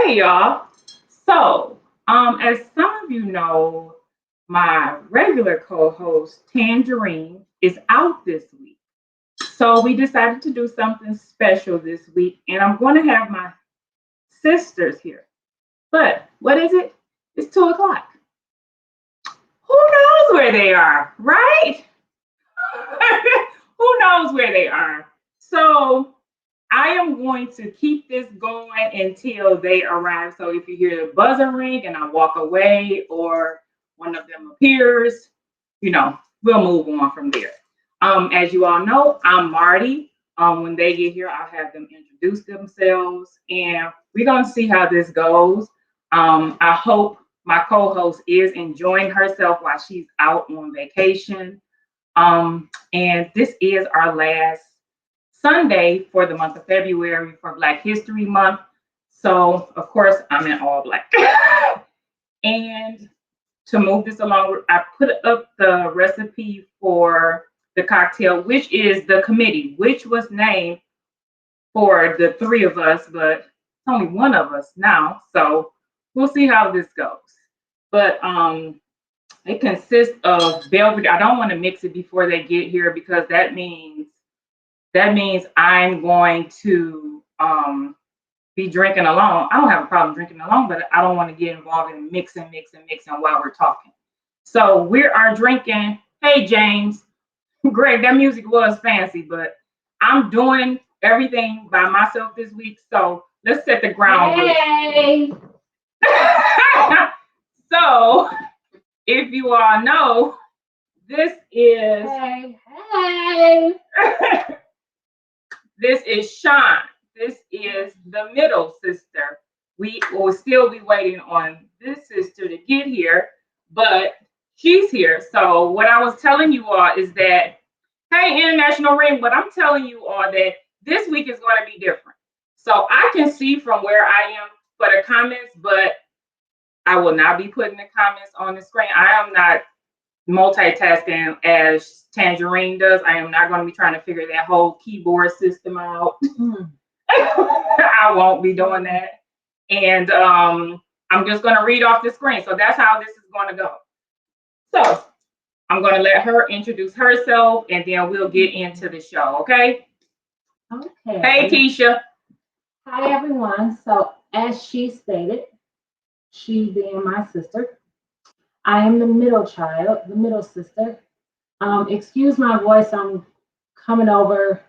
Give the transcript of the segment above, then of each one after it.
Hey y'all. So, as some of you know, my regular co-host Tangerine is out this week. So we decided to do something special this week, and I'm going to have my sisters here. But what is it? It's 2 o'clock. Who knows where they are, right? Who knows where they are? So I am going to keep this going until they arrive. So if you hear the buzzer ring and I walk away or one of them appears, we'll move on from there. As you all know, I'm Marty. When they get here, I'll have them introduce themselves and we're going to see how this goes. I hope my co-host is enjoying herself while she's out on vacation. And this is our last Sunday for the month of February for Black History Month. So, of course, I'm in all black. And to move this along, I put up the recipe for the cocktail, which is the committee, which was named for the three of us, but it's only one of us now. So we'll see how this goes. But it consists of Belvedere. I don't want to mix it before they get here because that means I'm going to be drinking alone. I don't have a problem drinking alone, but I don't want to get involved in mixing while we're talking. So we are drinking. Hey, James. Greg, that music was fancy, but I'm doing everything by myself this week. So let's set the ground. Hey. So if you all know, this is Hey. This is Sean. This is the middle sister. We will still be waiting on this sister to get here, but she's here. So what I was telling you all is that, hey, International Ring, but I'm telling you all that this week is going to be different. So I can see from where I am for the comments, but I will not be putting the comments on the screen. I am not multitasking as Tangerine does. I am not going to be trying to figure that whole keyboard system out. I won't be doing that. And I'm just going to read off the screen. So that's how this is going to go. So I'm going to let her introduce herself and then we'll get into the show. Okay. Okay. Hey, Keisha. Hi, everyone. So as she stated, she being my sister, I am the middle child, the middle sister. Excuse my voice, I'm coming over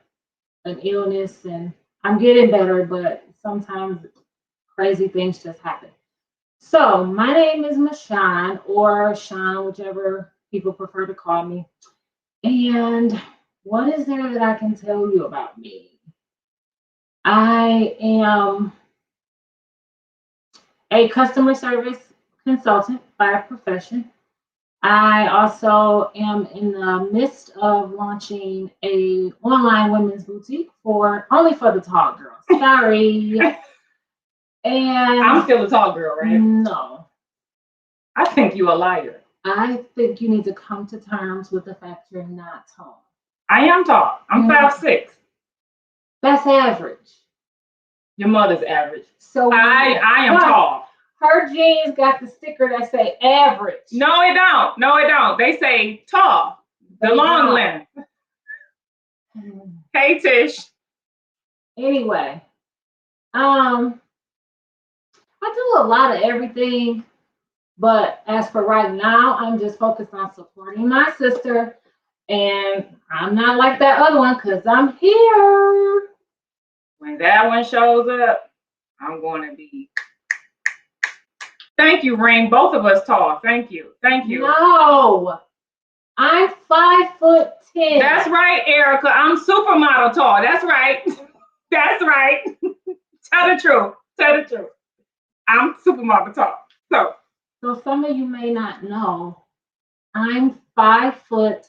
an illness and I'm getting better, but sometimes crazy things just happen. So my name is Michonne or Sean, whichever people prefer to call me. And what is there that I can tell you about me? I am a customer service consultant by profession. I also am in the midst of launching a online women's boutique only for the tall girls. Sorry. And I'm still a tall girl, right? No. I think you're a liar. I think you need to come to terms with the fact you're not tall. I am tall. I'm 5'6". That's average. Your mother's average. So I am tall. Her jeans got the sticker that say average. No, it don't. No, it don't. They say tall. The long length. Hey, Tish. Anyway, I do a lot of everything, but as for right now, I'm just focused on supporting my sister, and I'm not like that other one because I'm here. When that one shows up, I'm going to be. Thank you, Ring. Both of us tall. Thank you. Thank you. No, I'm 5'10". That's right, Erica. I'm supermodel tall. That's right. That's right. Tell the truth. Tell the truth. I'm supermodel tall. So some of you may not know, I'm 5'10".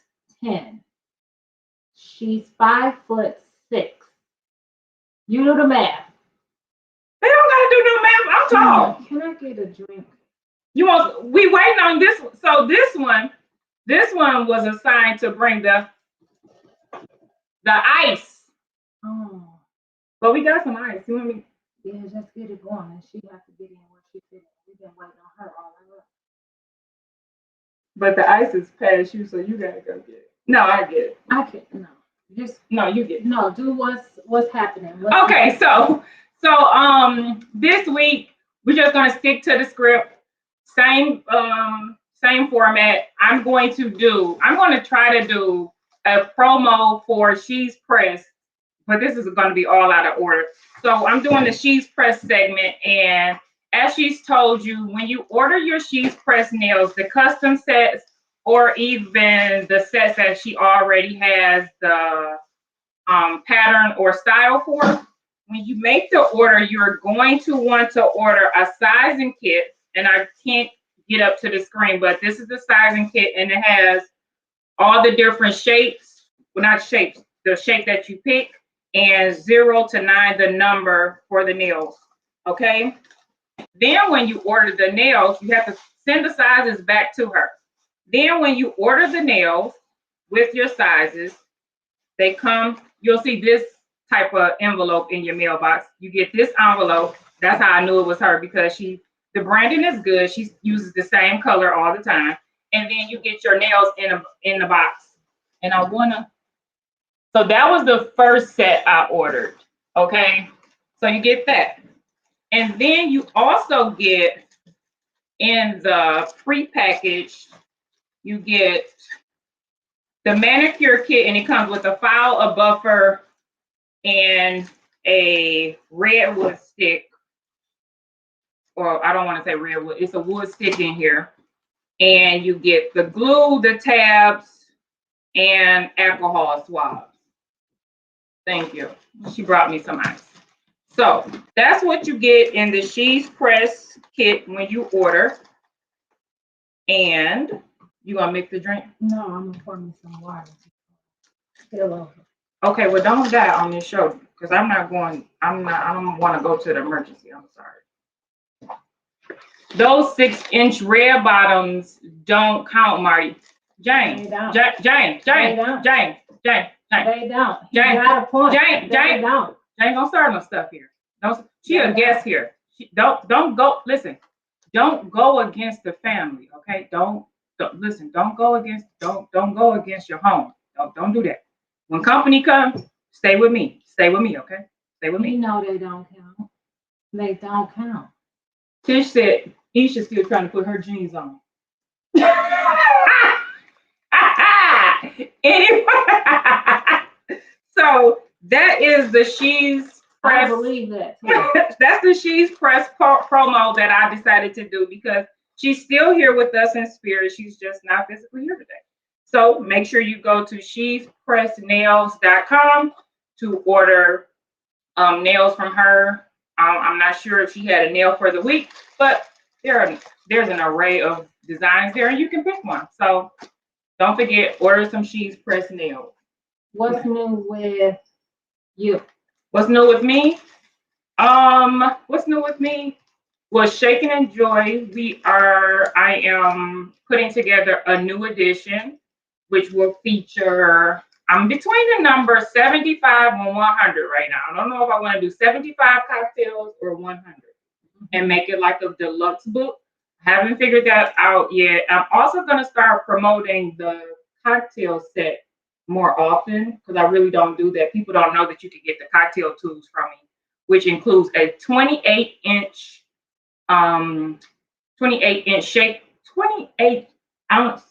She's 5'6". You do the math. They don't gotta do no math. I'm tall. Can I get a drink? We waiting on this. So this one was assigned to bring the ice. Oh. But we got some ice. You want me? Yeah, just get it going. And she has to get in where she fit in. We've been waiting on her all our life. But the ice is past you, so you gotta go get it. No, I get it. I can't. No, just No, you get it. no. Do what's happening. Okay, so this week we're just gonna stick to the script. Same format. I'm going to try to do a promo for She's Pressed, but this is going to be all out of order. So I'm doing the She's Pressed segment, and as she's told you, when you order your She's Pressed nails, the custom sets or even the sets that she already has the pattern or style for, when you make the order, you're going to want to order a sizing kit, and I can't get up to the screen, but this is the sizing kit, and it has all the different shapes, well, not shapes, the shape that you pick, and 0 to 9, the number for the nails, okay? Then when you order the nails, you have to send the sizes back to her. Then when you order the nails with your sizes, they come, you'll see this type of envelope in your mailbox. You get this envelope. That's how I knew it was her, because the branding is good. She uses the same color all the time. And then you get your nails in the box. And so that was the first set I ordered. Okay. So you get that. And then you also get in the pre-package, you get the manicure kit, and it comes with a file, a buffer, and a red wood stick. Or I don't want to say red wood, it's a wood stick in here. And you get the glue, the tabs, and alcohol swabs. Thank you. She brought me some ice. So that's what you get in the She's Pressed kit when you order. And you gonna mix the drink? No, I'm gonna pour me some water. Hello. Okay, well, don't die on this show, because I don't want to go to the emergency. I'm sorry. Those 6-inch red bottoms don't count, Marty. Jane. They don't. Jane. They don't. Jane. You got a point. Jane don't start no stuff here. She a guest here. Don't go. Listen, don't go against the family. Okay, don't listen. Don't go against your home. Don't do that. When company comes, stay with me. Stay with me, okay? Stay with me. You know they don't count. They don't count. Tish said Isha's still trying to put her jeans on. Anyway, so that is the She's Pressed. I believe that. That's the She's Pressed promo that I decided to do, because she's still here with us in spirit. She's just not physically here today. So make sure you go to shespressednails.com to order nails from her. I'm not sure if she had a nail for the week, but there's an array of designs there, and you can pick one. So don't forget, order some She's Pressed nails. What's new with you? What's new with me? What's new with me? Well, Shaken and Joy, I am putting together a new edition, which will feature, I'm between the number 75 and 100 right now. I don't know if I want to do 75 cocktails or 100 and make it like a deluxe book. Haven't figured that out yet. I'm also going to start promoting the cocktail set more often, because I really don't do that. People don't know that you can get the cocktail tubes from me, which includes a 28-inch shake, 28-ounce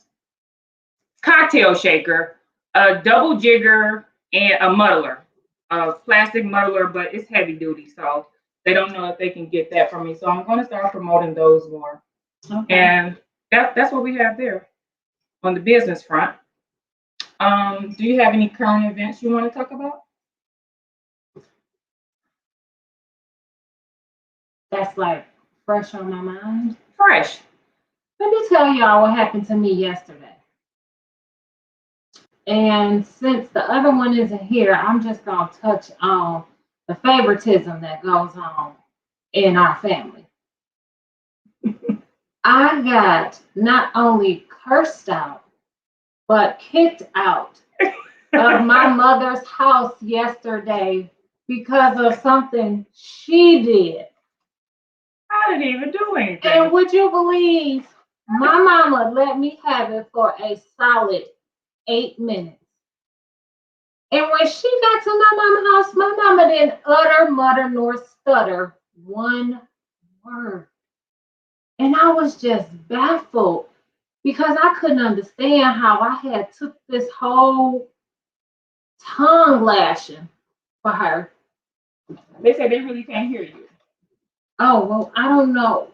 cocktail shaker, a double jigger, and a muddler, a plastic muddler, but it's heavy duty, so they don't know if they can get that from me. So I'm going to start promoting those more. Okay. And that's what we have there on the business front. Do you have any current events you want to talk about? That's like fresh on my mind. Fresh. Let me tell y'all what happened to me yesterday. And since the other one isn't here, I'm just going to touch on the favoritism that goes on in our family. I got not only cursed out, but kicked out of my mother's house yesterday because of something she did. I didn't even do anything. And would you believe my mama let me have it for a solid 8 minutes? And when she got to my mama's house, my mama didn't utter, mutter, nor stutter one word. And I was just baffled because I couldn't understand how I had took this whole tongue lashing for her. They said they really can't hear you. Oh, well, I don't know.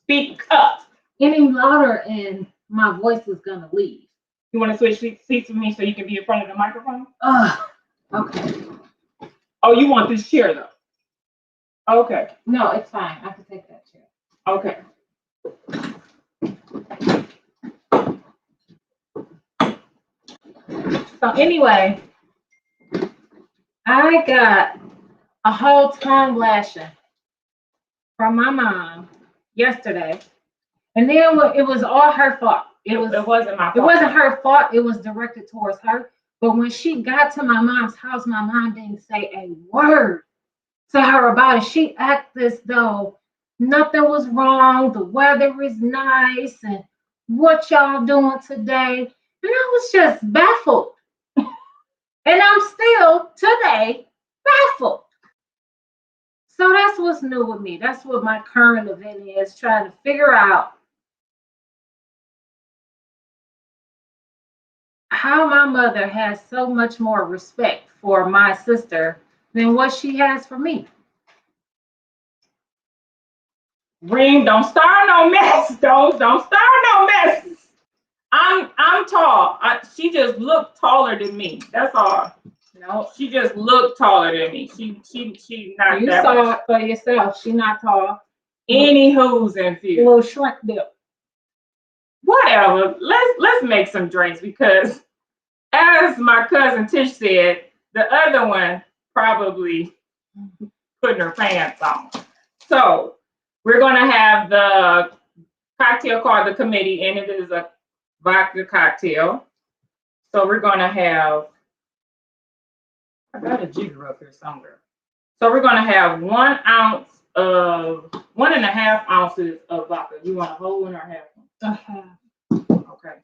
Speak up. Any louder and my voice is going to leave. You want to switch seats with me so you can be in front of the microphone? Okay. Oh, you want this chair though? Okay. No, it's fine. I can take that chair. Okay. So anyway, I got a whole tongue lashing from my mom yesterday. And then it was all her fault. It wasn't my fault. It wasn't her fault. It was directed towards her. But when she got to my mom's house, my mom didn't say a word to her about it. She acted as though nothing was wrong. The weather is nice. And what y'all doing today? And I was just baffled. And I'm still today baffled. So that's what's new with me. That's what my current event is, trying to figure out how my mother has so much more respect for my sister than what she has for me. Ring, don't start no mess. Don't start no mess. I'm tall. She just looked taller than me. That's all. No, she just looked taller than me. She not you that saw much. it for yourself. She not tall. Any who's and few. Little shrink dip. Whatever. Let's make some drinks because, as my cousin Tish said, the other one probably putting her pants on. So we're gonna have the cocktail called the Committee, and it is a vodka cocktail. So we're gonna have. I got a jigger up here somewhere. So we're gonna have 1 ounce of 1.5 ounces of vodka. You want a whole one or half one? Okay.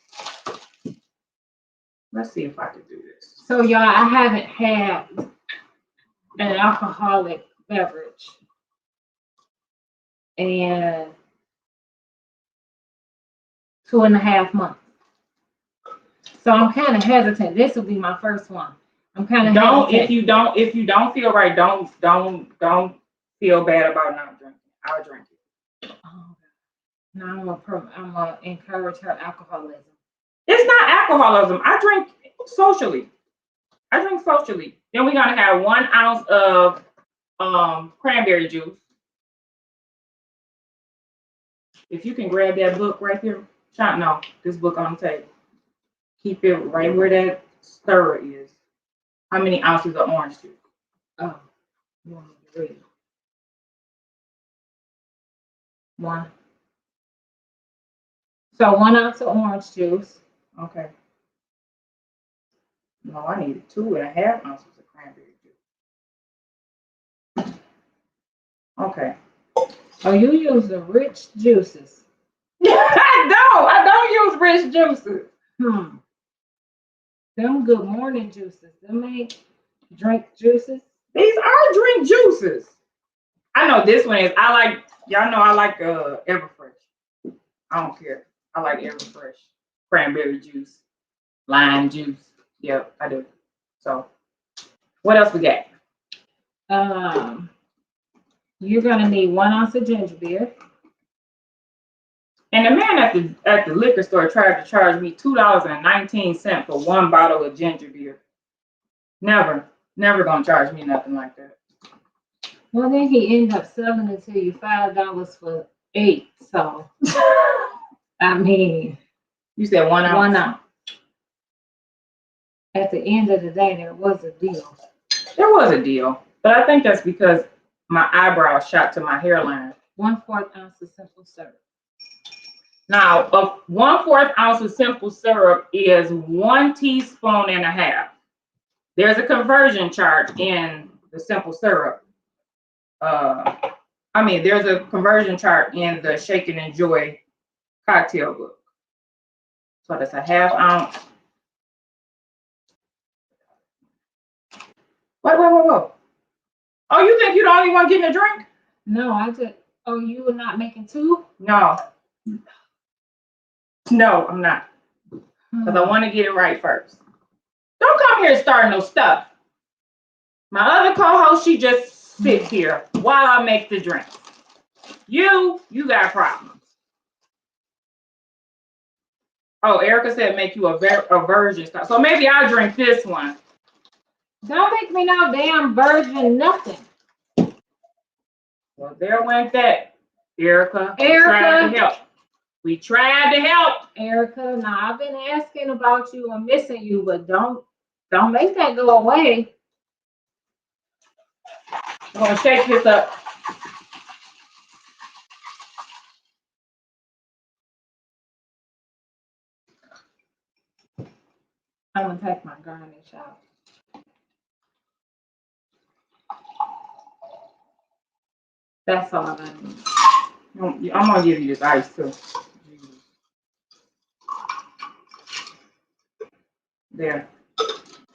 Let's see if I can do this. So y'all, I haven't had an alcoholic beverage in 2.5 months. So I'm kind of hesitant. This will be my first one. I'm kind of hesitant. If you don't feel right, don't feel bad about not drinking. I'll drink it. Oh, now I'm gonna encourage her alcoholism. It's not alcoholism. I drink socially. Then we're gonna have 1 ounce of cranberry juice. If you can grab that book right there, no, this book on the table. Keep it right where that stirrer is. How many ounces of orange juice? Oh, you want me to read? 1. So 1 ounce of orange juice. Okay. No, I needed 2.5 ounces of cranberry juice. Okay. Oh, you use the rich juices. I don't use rich juices. Them good morning juices. Them ain't drink juices. These are drink juices. I know this one is. Y'all know I like Everfresh. I don't care. I like Everfresh. Cranberry juice, lime juice. Yep, I do. So, what else we got? You're gonna need 1 ounce of ginger beer. And the man at the liquor store tried to charge me $2.19 for 1 bottle of ginger beer. Never gonna charge me nothing like that. Well, then he ended up selling it to you $5 for 8. So, I mean, you said 1 ounce. 1 ounce. At the end of the day, there was a deal. There was a deal, but I think that's because my eyebrows shot to my hairline. 1/4 ounce of simple syrup. Now, 1/4 ounce of simple syrup is 1.5 teaspoons. There's a conversion chart in the simple syrup. There's a conversion chart in the Shake and Enjoy cocktail book. So that's a 1/2 ounce. Wait. Oh, you think you're the only one getting a drink? No, oh, you were not making 2? No, I'm not. Because I want to get it right first. Don't come here starting no stuff. My other co-host, she just sits here while I make the drink. You got problems. Oh, Erica said make you a virgin style. So maybe I'll drink this one. Don't make me no damn virgin nothing. Well, there went that. Erica. We tried to help. Erica, now I've been asking about you and missing you, but don't make that go away. I'm gonna shake this up. I'm gonna take my garnish out. That's all I need. I'm gonna give you this ice too. There.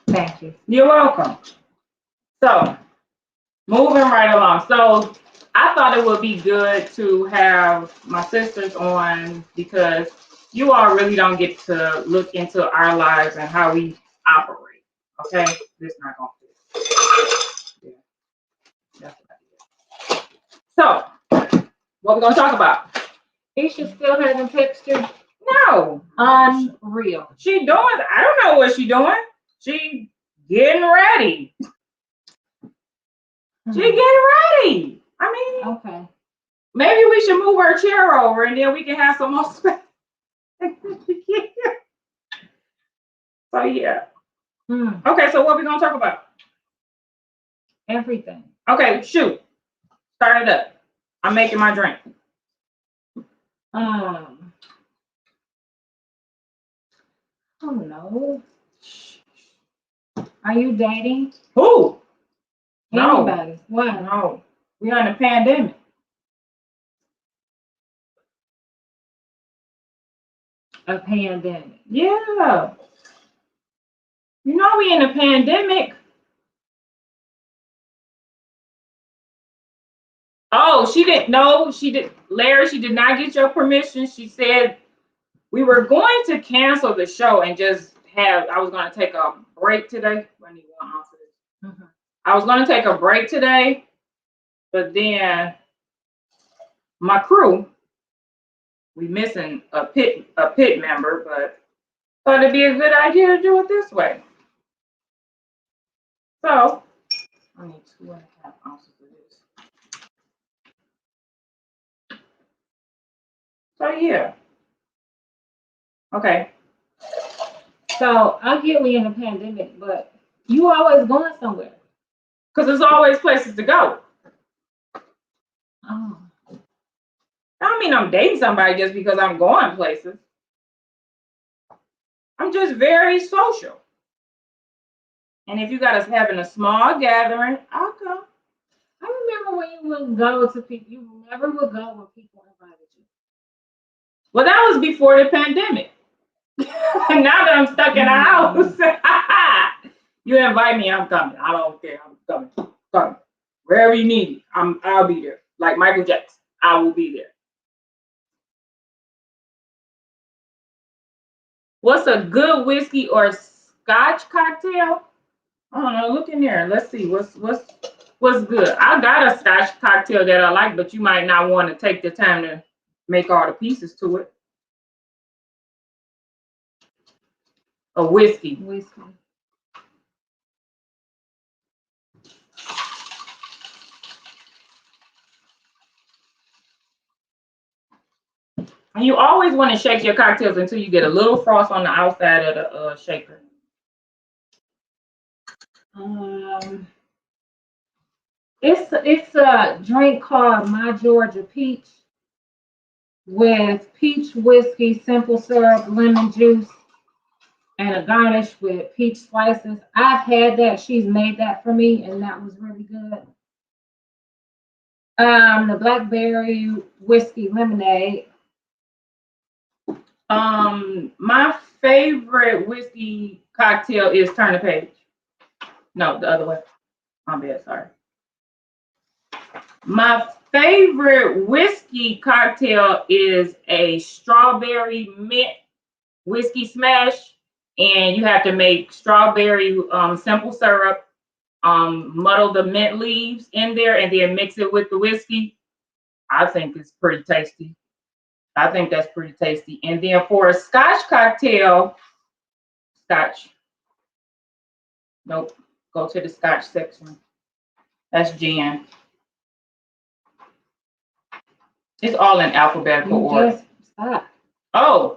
Thank you. You're welcome. So, moving right along. So, I thought it would be good to have my sisters on because you all really don't get to look into our lives and how we operate. Okay? This is not going to fit. Yeah. That's what I did. So, what we're going to talk about? He should still have the texture. No. Unreal. She doing, I don't know what she doing. She getting ready. She getting ready. Okay. Maybe we should move our chair over and then we can have some more space. So yeah. Okay, so what are we gonna talk about? Everything. Okay, shoot. Start it up. I'm making my drink. Oh no. Are you dating? Who? Anybody? No. Why? No. We're in a pandemic. A pandemic. Yeah. You know we in a pandemic. Oh, she didn't know. She did. Larry, she did not get your permission. She said we were going to cancel the show and just I was going to take a break today. I need 1 ounce of this. I was going to take a break today, but then my crew, we missing a pit member, but thought it'd be a good idea to do it this way. So I need 2.5 ounces of this. So yeah. Okay. So I get we in a pandemic, but you always going somewhere. Because there's always places to go. Oh. I don't mean I'm dating somebody just because I'm going places. I'm just very social. And if you got us having a small gathering, I'll come. I remember when you wouldn't go to people, you never would go when people invited you. Well, that was before the pandemic. Now that I'm stuck in the house, you invite me, I'm coming. I don't care. I'm coming. Wherever you need me, I'll be there. Like Michael Jackson, I will be there. What's a good whiskey or Scotch cocktail? I don't know. Look in there. Let's see what's good. I got a Scotch cocktail that I like, but you might not want to take the time to make all the pieces to it. A whiskey. Whiskey. And you always want to shake your cocktails until you get a little frost on the outside of the shaker. It's a drink called My Georgia Peach with peach whiskey, simple syrup, lemon juice, and a garnish with peach slices. I've had that. She's made that for me, and that was really good. The blackberry whiskey lemonade. My favorite whiskey cocktail is Turn the Page. No, the other way. My bad, sorry. My favorite whiskey cocktail is a strawberry mint whiskey smash, and you have to make strawberry simple syrup, muddle the mint leaves in there, and then mix it with the whiskey. I think it's pretty tasty. I think that's pretty tasty. And then for a Scotch cocktail, Scotch. Nope. Go to the Scotch section. That's gin. It's all in alphabetical order. Just stop. Oh.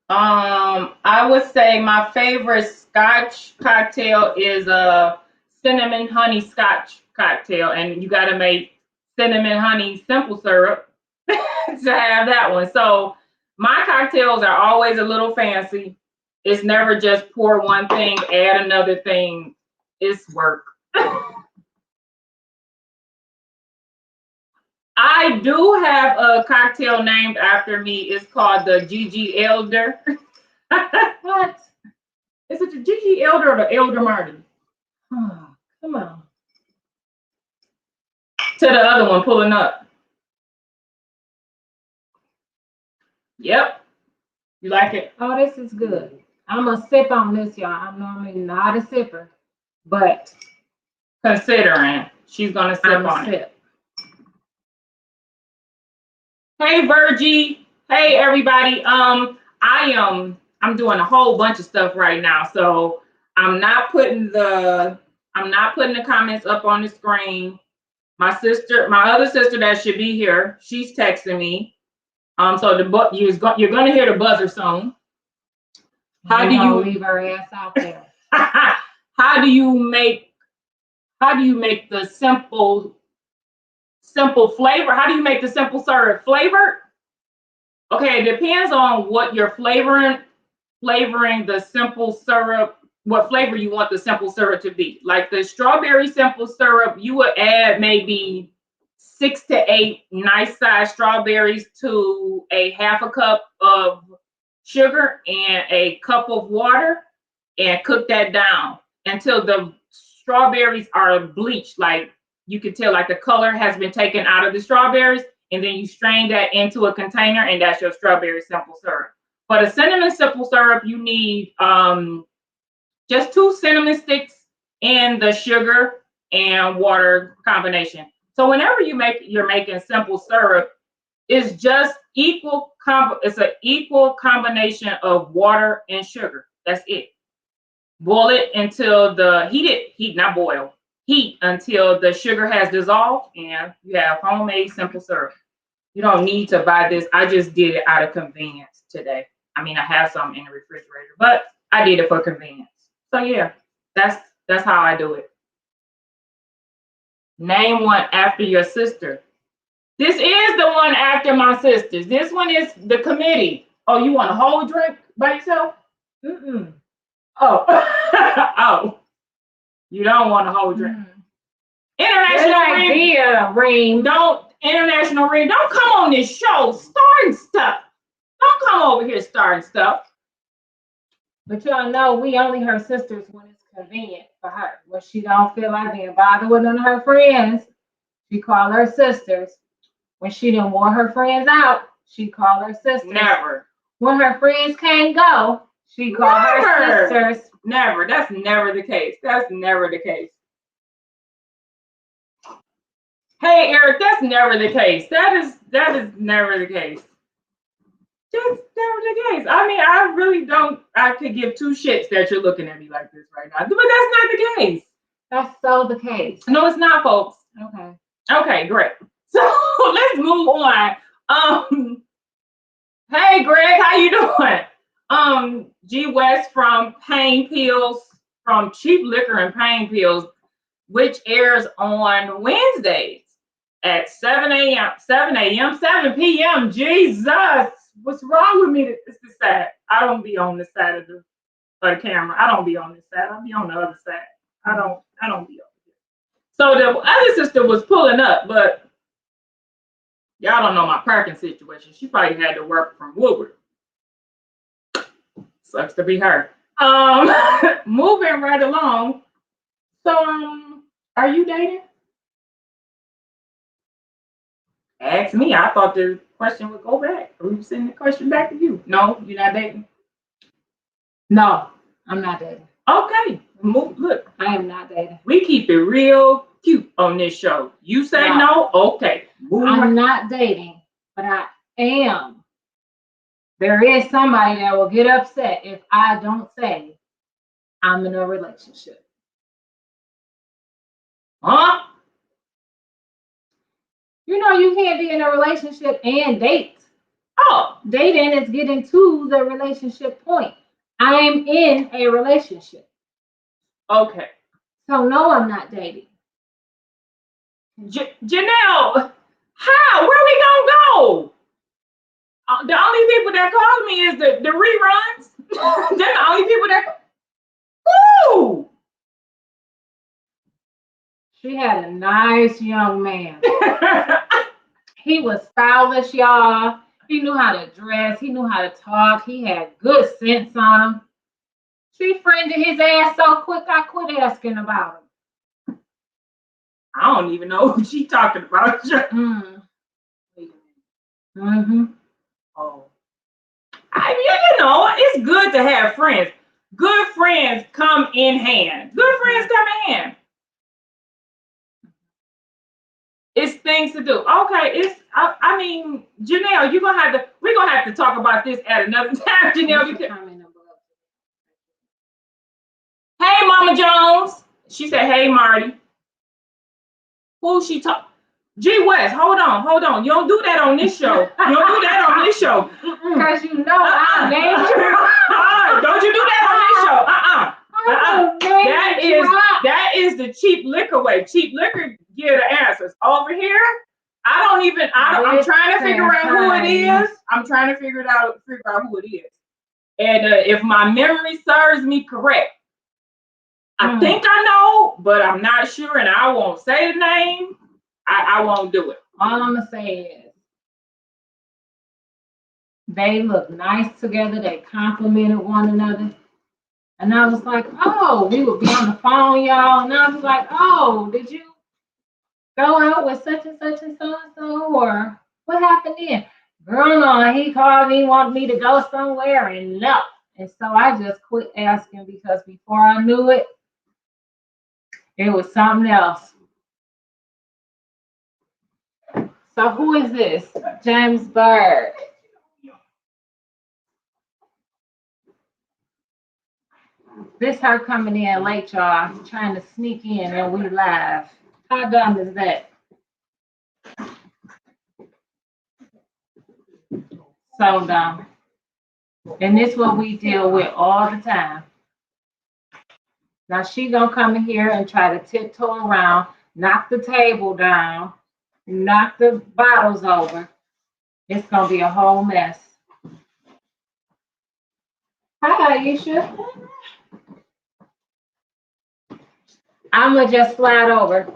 I would say my favorite Scotch cocktail is a cinnamon honey Scotch cocktail, and you got to make cinnamon honey simple syrup to have that one. So my cocktails are always a little fancy. It's never just pour one thing, add another thing. It's work. I do have a cocktail named after me. It's called the Gigi Elder. What? Is it the Gigi Elder or the Elder Marti? Oh, come on. To the other one pulling up. Yep. You like it? Oh, this is good. I'm going to sip on this, y'all. I'm normally not a sipper, but considering she's going to sip on it. Hey, Virgie. Hey, everybody. I'm doing a whole bunch of stuff right now, so I'm not putting the comments up on the screen. My other sister that should be here, she's texting me. So you're going to hear the buzzer soon. How do you leave her ass out there? How do you make the simple flavor? How do you make the simple syrup flavored? Okay, it depends on what you're flavoring the simple syrup, what flavor you want the simple syrup to be. Like the strawberry simple syrup, you would add maybe 6 to 8 nice sized strawberries to a half a cup of sugar and a cup of water, and cook that down until the strawberries are bleached. Like you can tell, like the color has been taken out of the strawberries, and then you strain that into a container, and that's your strawberry simple syrup. For the cinnamon simple syrup, you need just 2 cinnamon sticks in the sugar and water combination. So whenever you're making simple syrup, it's just it's an equal combination of water and sugar. That's it. Boil it until heat until the sugar has dissolved, and you have homemade simple syrup. You don't need to buy this. I just did it out of convenience today. I mean, I have some in the refrigerator, but I did it for convenience. So yeah, that's how I do it. Name one after your sister. This is the one after my sisters. This one is the committee. Oh, you want a whole drink by yourself? Mm-mm. Oh. Oh. You don't want a whole drink. International Reem. International Reem. Don't come on this show starting stuff. Don't come over here starting stuff. But y'all know we only her sisters when it's convenient for her. When she don't feel like being bothered with none of her friends, she call her sisters. When she didn't want her friends out, she call her sisters. Never. When her friends can't go, she call her sisters. Never. That's never the case. That's never the case. Hey, Eric, that's never the case. That is never the case. That's never the case. I mean, I really don't. I could give 2 shits that you're looking at me like this right now, but that's not the case. That's so the case. No, it's not, folks. Okay. Okay, great. So let's move on. Hey, Greg, how you doing? G West from Pain Pills, from Cheap Liquor and Pain Pills, which airs on Wednesdays at 7 a.m., 7 p.m. Jesus, what's wrong with me? It's the side. I don't be on the side of the camera. I don't be on this side. I'll be on the other side. I don't be over here. So the other sister was pulling up, but y'all don't know my parking situation. She probably had to work from Woodward. Sucks to be her. Moving right along. So, are you dating? Ask me. I thought the question would go back. We were sending the question back to you. No, you're not dating? No, I'm not dating. Okay. Look, I am not dating. we keep it real cute on this show. You say no? Okay. I'm not dating, but I am. There is somebody that will get upset if I don't say I'm in a relationship. Huh? You know, you can't be in a relationship and date. Oh. Dating is getting to the relationship point. I am in a relationship. Okay. So no, I'm not dating. Janelle, how? Where we gonna go? The only people that call me is the reruns. They're the only people that. Woo! She had a nice young man. He was stylish, y'all. He knew how to dress. He knew how to talk. He had good sense on him. She friended his ass so quick, I quit asking about him. I don't even know who she talking about. Oh. You know, it's good to have friends. Good friends come in hand. Good friends come in hand. It's things to do. Okay, I mean, Janelle, we're gonna have to talk about this at another time, Janelle. Hey, Mama Jones. She said, hey, Marty. Who she talk? G West, hold on. You don't do that on this show. You don't do that on this show. Because you know I named you. Don't you do that on this show. That is the cheap liquor way. Cheap liquor give the answers. Over here, I'm trying to figure out who it is. I'm trying to figure out who it is. And if my memory serves me correct, I think I know, but I'm not sure, and I won't say the name. I won't do it. All I'm gonna say is they look nice together. They complimented one another, and I was like, "Oh, we would be on the phone, y'all." And I was like, "Oh, did you go out with such and such and so and so, or what happened then?" Girl, no, he called me, wanted me to go somewhere, and no. And so I just quit asking because before I knew it, it was something else. So who is this? James Bird. This her coming in late, y'all, trying to sneak in and we live. How dumb is that? So dumb. And this is what we deal with all the time. Now she gonna come in here and try to tiptoe around, knock the table down, knock the bottles over. It's gonna be a whole mess. Hi, Aisha. I'ma just slide over.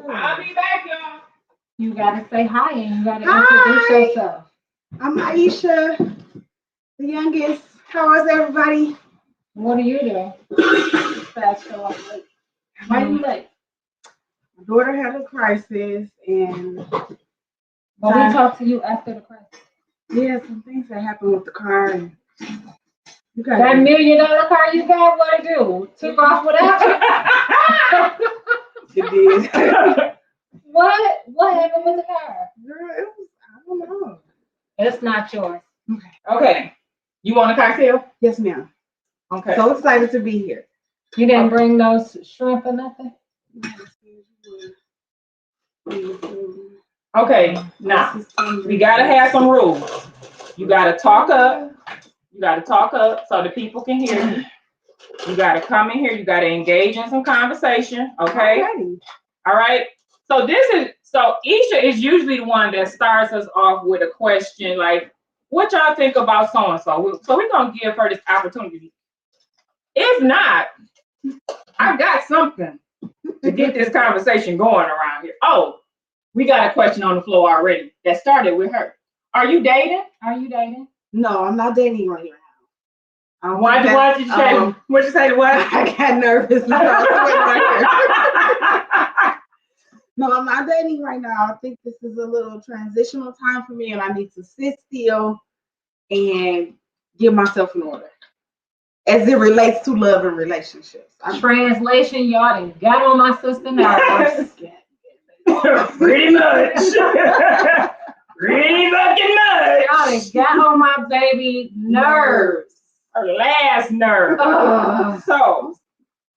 I'll be back, y'all. You gotta say hi and you gotta introduce yourself. I'm Aisha, the youngest. How is everybody? What are you doing? Fast show up late. Why you late? My daughter had a crisis, and Well, we talk to you after the crisis. Yeah, some things that happened with the car. And you got that $1 million car you got, what to do? Took off without you? It did. What happened with the car? Girl, it was, I don't know. It's not yours. Okay. You want a cocktail? Yes, ma'am. Okay. So excited to be here. You didn't bring those shrimp or nothing? Okay, now we gotta have some rules. You gotta talk up. You gotta talk up so the people can hear you. You got to come in here. You got to engage in some conversation. Okay. All right. So Isha is usually the one that starts us off with a question like, what y'all think about so-and-so? So we're going to give her this opportunity. If not, I got something to get this conversation going around here. Oh, we got a question on the floor already that started with her. Are you dating? No, I'm not dating right now. What did you say? What'd you say to what? I got nervous. No, I'm not dating right now. I think this is a little transitional time for me, and I need to sit still and get myself in order as it relates to love and relationships. Translation, y'all done got on my sister nerves. Pretty much. Pretty fucking much. Y'all done got on my baby nerves. Her last nerve. So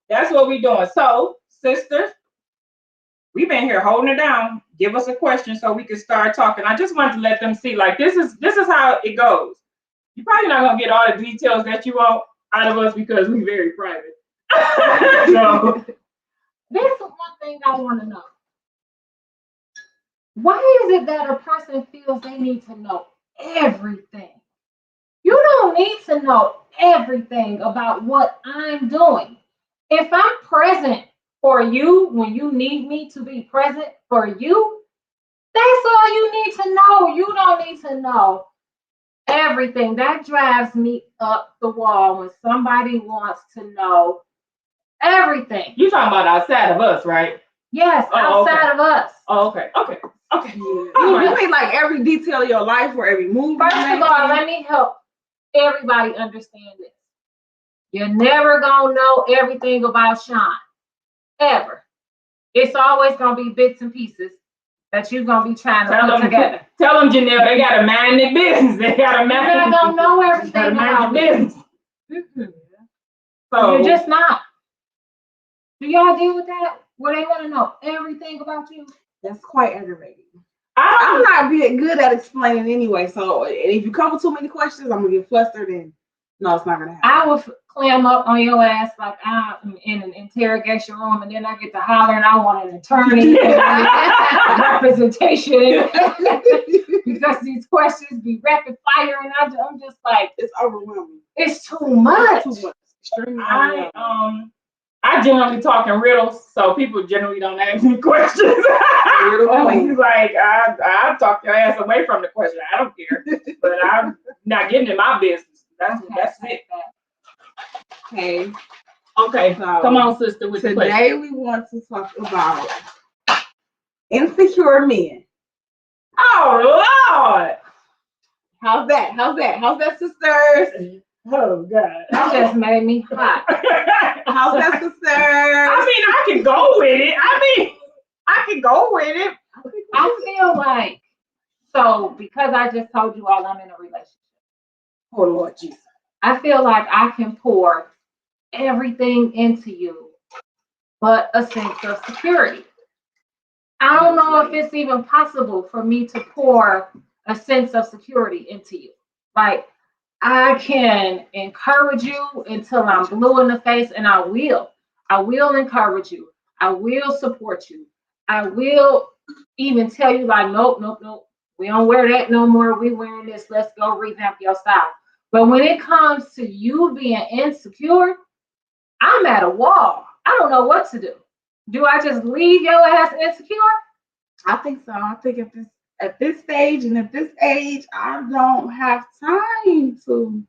that's what we're doing. So, sisters, we've been here holding it down. Give us a question so we can start talking. I just wanted to let them see, like, this is how it goes. You're probably not gonna get all the details that you want out of us because we're very private. So this is one thing I want to know. Why is it that a person feels they need to know everything? You don't need to know everything about what I'm doing. If I'm present for you when you need me to be present for you, that's all you need to know. You don't need to know everything. That drives me up the wall when somebody wants to know everything. You talking about outside of us, right? Yes, outside of us. Oh, okay. You mean like every detail of your life or every move? First of all, let me help everybody understand this. You're never gonna know everything about Sean. Ever. It's always gonna be bits and pieces that you're gonna be trying to put together. Tell them, Janelle, they gotta mind their business. You're not gonna know everything about business. So you're just not. Do y'all deal with that? Where they want to know everything about you? That's quite aggravating. I'm not being good at explaining anyway. So if you come with too many questions, I'm gonna get flustered and no, it's not gonna happen. I will clam up on your ass like I'm in an interrogation room, and then I get to holler and I want an attorney representation because these questions be rapid fire, and I'm just like, it's overwhelming. It's too much. Extremely overwhelming. I generally talk in riddles, so people generally don't ask me questions. Like I talk your ass away from the question. I don't care, but I'm not getting in my business. That's it. Okay. Okay. So come on, sister. With today we want to talk about insecure men. Oh Lord. How's that, sisters? Oh God. That just made me hot. How's that, sisters? I can go with it. I feel like, so because I just told you all I'm in a relationship. Oh Lord Jesus. I feel like I can pour everything into you, but a sense of security. I don't know if it's even possible for me to pour a sense of security into you. Like, I can encourage you until I'm blue in the face, and I will. I will encourage you. I will support you. I will even tell you like, nope. We don't wear that no more. We wearing this. Let's go revamp your style. But when it comes to you being insecure, I'm at a wall. I don't know what to do. Do I just leave your ass insecure? I think so. I think at this stage and at this age, I don't have time to.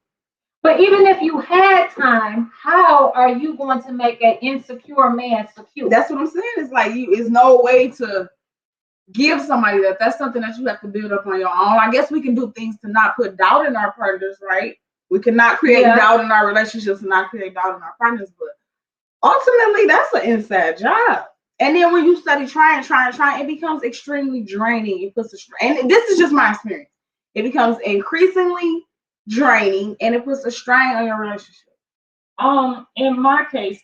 But even if you had time, how are you going to make an insecure man secure? That's what I'm saying. It's like it's no way to give somebody that's something that you have to build up on your own. I guess we can do things to not put doubt in our partners, right? We cannot create doubt in our relationships and not create doubt in our partners, but ultimately that's an inside job. And then when you study trying, it becomes extremely draining. It puts and this is just my experience. It becomes increasingly draining and it puts a strain on your relationship. In my case,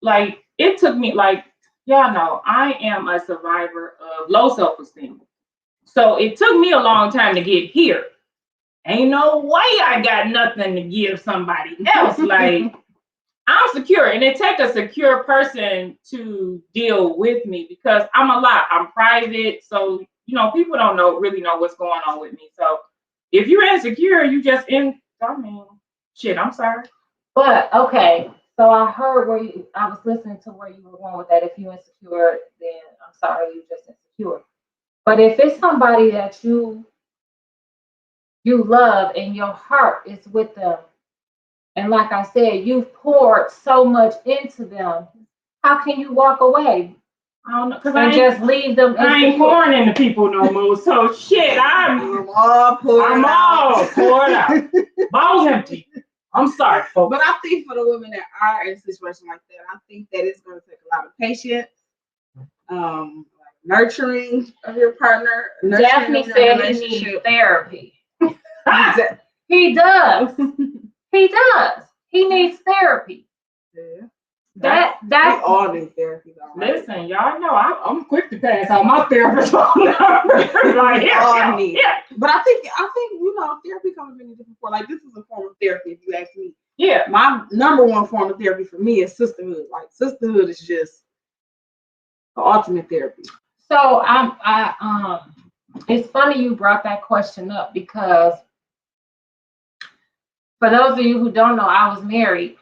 like it took me, like y'all know, I am a survivor of low self-esteem. So it took me a long time to get here. Ain't no way I got nothing to give somebody else. Like I'm secure, and it takes a secure person to deal with me because I'm a lot. I'm private, so people don't really know what's going on with me. So if you're insecure, you just I mean, shit. I'm sorry, but okay. So I heard I was listening to where you were going with that. If you're insecure, then I'm sorry, you're just insecure. But if it's somebody that you love and your heart is with them, and like I said, you've poured so much into them, how can you walk away? I don't know, because I just leave them. I ain't pouring into people no more. So shit, I'm all poured out. Bottles empty. I'm sorry, folks. But I think for the women that are in a situation like that, I think that it's going to take a lot of patience, nurturing of your partner. Daphne said he needs therapy. He does. He does. He needs therapy. Yeah. We all need therapy. Listen, y'all know I'm quick to pass out my therapist phone number. But I think therapy comes in many different forms. Like, this is a form of therapy, if you ask me. Yeah. My number one form of therapy for me is sisterhood. Like, sisterhood is just the ultimate therapy. So it's funny you brought that question up because for those of you who don't know, I was married.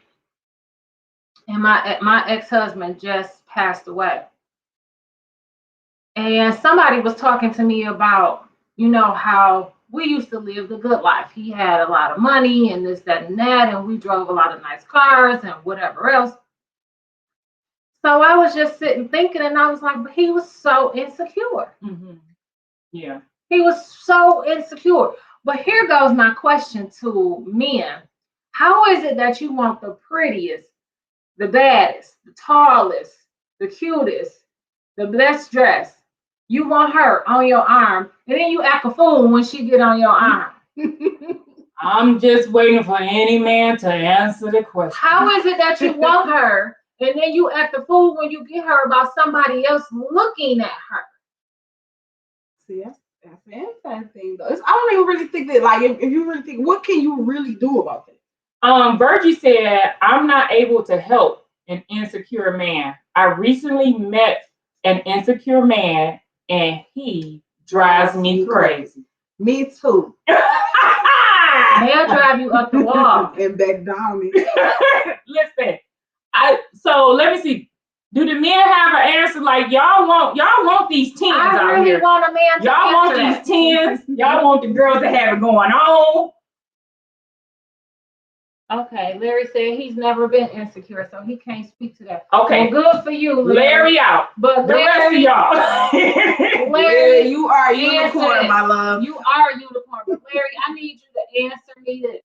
And my ex-husband just passed away. And somebody was talking to me about, how we used to live the good life. He had a lot of money and this, that, and that, and we drove a lot of nice cars and whatever else. So I was just sitting thinking, and I was like, but he was so insecure. Mm-hmm. Yeah. He was so insecure. But here goes my question to men. How is it that you want the prettiest, the baddest, the tallest, the cutest, the best dressed? You want her on your arm, and then you act a fool when she get on your arm. I'm just waiting for any man to answer the question. How is it that you want her, and then you act a fool when you get her about somebody else looking at her? See, that's the inside thing, though. I don't even really think that, like, if you really think, what can you really do about that? Virgie said, I'm not able to help an insecure man. I recently met an insecure man, and he drives me crazy. Me too. They'll drive you up the wall and back down me. Listen, so let me see. Do the men have an answer? Like, y'all want these tens out really here? Want a man to y'all want these tens? Y'all want the girls to have it going on? Okay, Larry said he's never been insecure, so he can't speak to that. Okay, well, good for you, Larry out. But the rest of y'all, Larry, you are a unicorn, my love. You are a unicorn, but Larry, I need you to answer me this: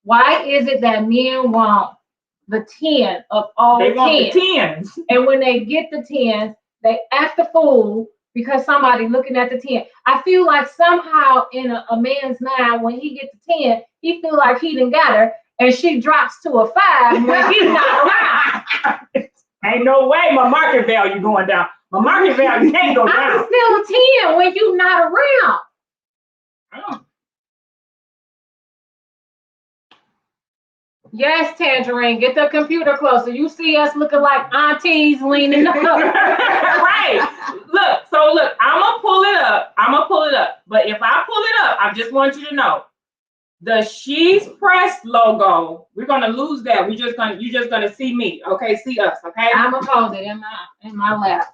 why is it that men want the 10 of all 10? They want the 10s, and when they get the 10s, they act a fool because somebody looking at the 10. I feel like somehow in a man's mind, when he gets the 10, he feel like he done got her. And she drops to a 5 when he's not around. Ain't no way my market value going down. My market value can't go down. I'm still 10 when you're not around. Oh. Yes, Tangerine, get the computer closer. You see us looking like aunties leaning up. Right. Look, I'm going to pull it up. But if I pull it up, I just want you to know. The She's Pressed logo, we're gonna lose that. You're just gonna see me, okay? See us, okay? I'm gonna hold it in my lap.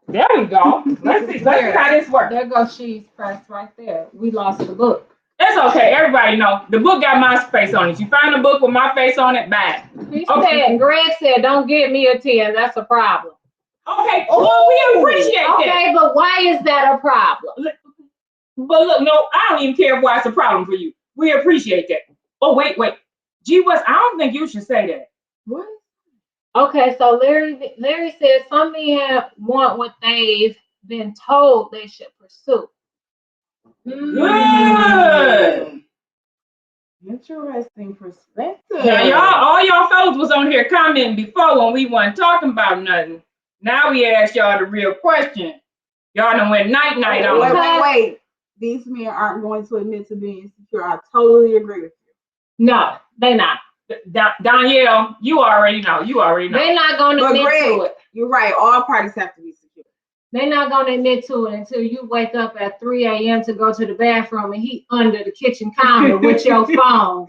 There we go. Let's see how this works. There goes She's Pressed right there. We lost the book. It's okay. Everybody know the book got my face on it. You find a book with my face on it, bye. Greg said, "Don't give me a 10. That's a problem." Okay, well, we appreciate that. Okay, but why is that a problem? But look, no, I don't even care why it's a problem for you. We appreciate that. Oh, wait. Gee, I don't think you should say that. What? Okay, so Larry said some men want what they've been told they should pursue. Good. Interesting perspective. Now, all y'all fellas was on here commenting before when we weren't talking about nothing. Now we ask y'all the real question. Y'all done went night on. Wait. these men aren't going to admit to being insecure. I totally agree with you. No, they not. Danielle, you already know. They're not going to admit to it. You're right. All parties have to be secure. They're not going to admit to it until you wake up at 3 a.m. to go to the bathroom and he under the kitchen counter with your phone.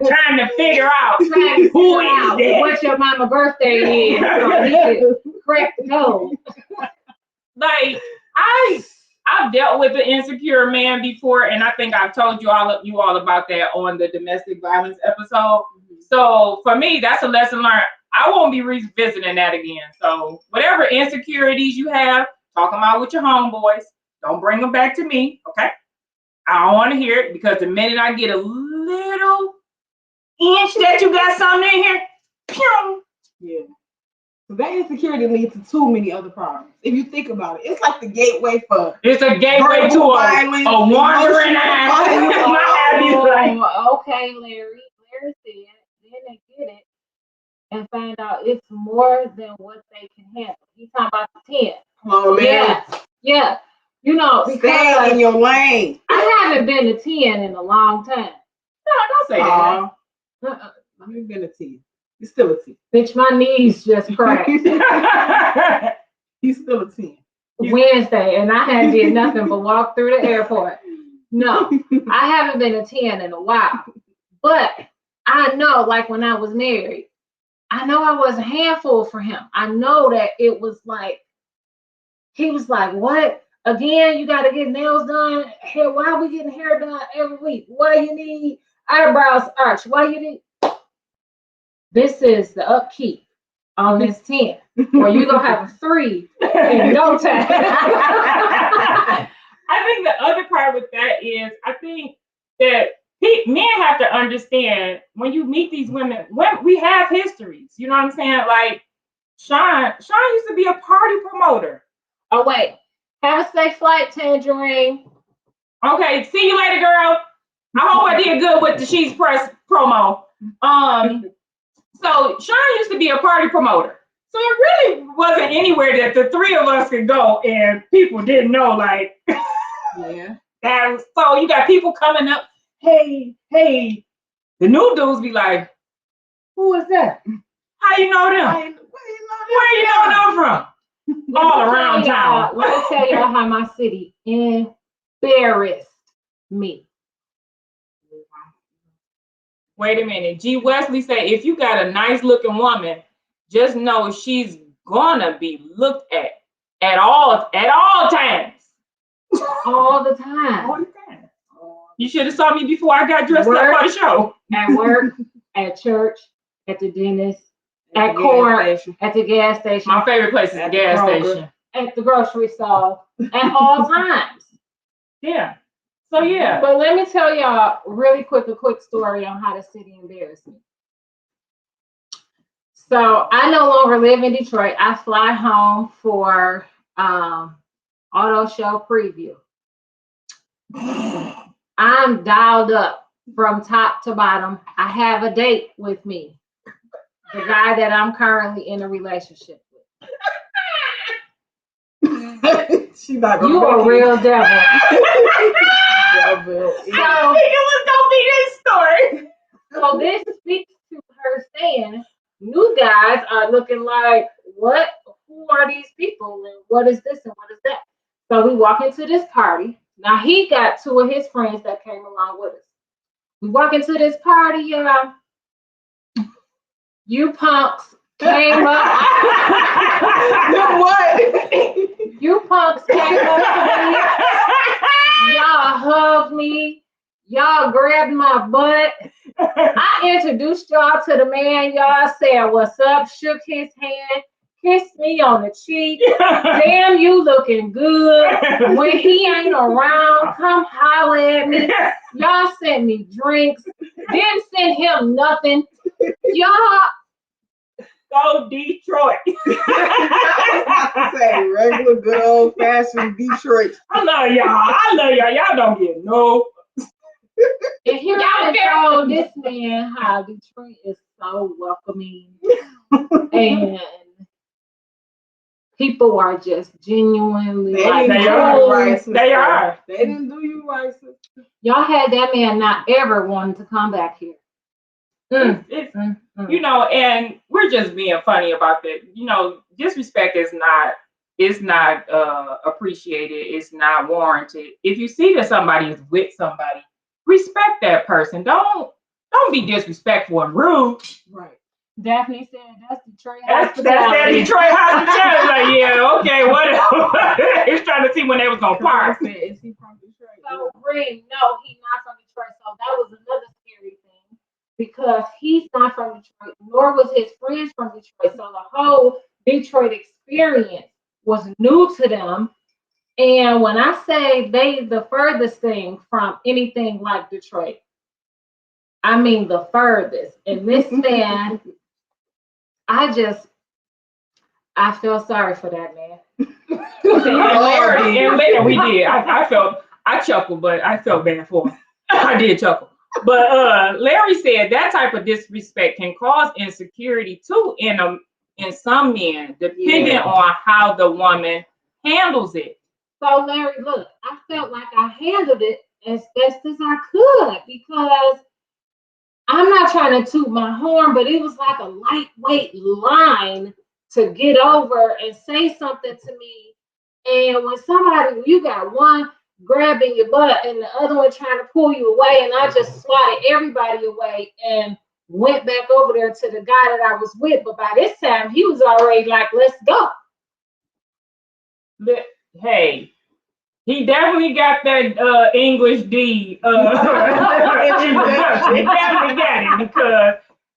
Trying to figure out who is that. What your mama birthday is. So he can crack the code. Like, I've dealt with an insecure man before, and I think I've told you all about that on the domestic violence episode. So for me, that's a lesson learned. I won't be revisiting that again. So whatever insecurities you have, talk them out with your homeboys. Don't bring them back to me, okay? I don't want to hear it, because the minute I get a little inch that you got something in here, pew. Yeah. So that insecurity leads to too many other problems. If you think about it, it's like the gateway for. It's a gateway to a wandering eye. Okay, Larry. Larry said, then they get it and find out it's more than what they can handle. He's talking about the 10. Oh, man. Yeah. You know, because stay in your lane. I haven't been to 10 in a long time. No, don't say that. You've been a 10. You're still a 10. Bitch, my knees just cracked. He's still a 10. Wednesday, and I hadn't did nothing but walk through the airport. No, I haven't been a 10 in a while. But I know, like when I was married, I know I was a handful for him. I know that it was like, he was like, what? Again, you got to get nails done. Hair, why are we getting hair done every week? Why you need eyebrows arched? Why you need? This is the upkeep on this 10. Or you're going to have a 3 in no time. I think the other part with that is, I think that men have to understand, when you meet these women, when we have histories, you know what I'm saying? Like, Sean used to be a party promoter. Oh, wait. Have a safe flight, Tangerine. Okay, see you later, girl. I hope I did good with the She's Press promo. So Sean used to be a party promoter. So it really wasn't anywhere that the three of us could go and people didn't know, like, yeah. So you got people coming up, hey. The new dudes be like, who is that? How you know them? Where you know them from? All around town. Let me tell y'all how my city embarrassed me. Wait a minute. G. Wesley said, if you got a nice looking woman, just know she's gonna be looked at all times. All the time. All the time. You should have saw me before I got dressed up for the show. At work, at church, at the dentist, at court, at the gas station. My favorite place is the gas station. At the grocery store, at all times. Yeah. So yeah. But let me tell y'all really quick a quick story on how the city embarrassed me. So I no longer live in Detroit. I fly home for auto show preview. I'm dialed up from top to bottom. I have a date with me. The guy that I'm currently in a relationship with. She's not you a real devil. So it was gonna be this story. So this speaks to her saying, new guys are looking like, what? Who are these people? And what is this and what is that? So we walk into this party. Now he got 2 of his friends that came along with us. We walk into this party, y'all. You punks came up. What? You punks came up to me. Y'all hugged me. Y'all grabbed my butt. I introduced y'all to the man. Y'all said, what's up? Shook his hand. Kissed me on the cheek. Damn, you looking good. When he ain't around, come holler at me. Y'all sent me drinks. Didn't send him nothing. Y'all. Go Detroit. Say regular, good old fashioned Detroit. I love y'all. Y'all don't get no. And here I told this man how Detroit is so welcoming. And people are just genuinely They like, didn't do are. you right, sister. They are. They didn't do you right, sister. y'all had that man not ever wanting to come back here. It's you know, and we're just being funny about that. You know, disrespect is not appreciated. It's not warranted. If you see that somebody is with somebody, respect that person. Don't be disrespectful and rude. Right. Daphne said that's Detroit That's that hospitality. Detroit hospitality. Like, yeah, okay, whatever. He's trying to see when they was gonna park. Is he from Detroit? So Green, no, he's not from Detroit. So that was another scary thing because he's not from Detroit, nor was his friends from Detroit. So the whole Detroit experience was new to them. And when I say they the furthest thing from anything like Detroit, I mean the furthest. And this man, I feel sorry for that man. And we did. I chuckled, but I felt bad for him. I did chuckle. But Larry said that type of disrespect can cause insecurity too in some men, depending on how the woman handles it. So Larry, look, I felt like I handled it as best as I could because I'm not trying to toot my horn, but it was like a lightweight line to get over and say something to me. And when you got one grabbing your butt and the other one trying to pull you away, and I just swatted everybody away and went back over there to the guy that I was with. But by this time, he was already like, let's go. Hey, he definitely got that English D. He definitely got it because,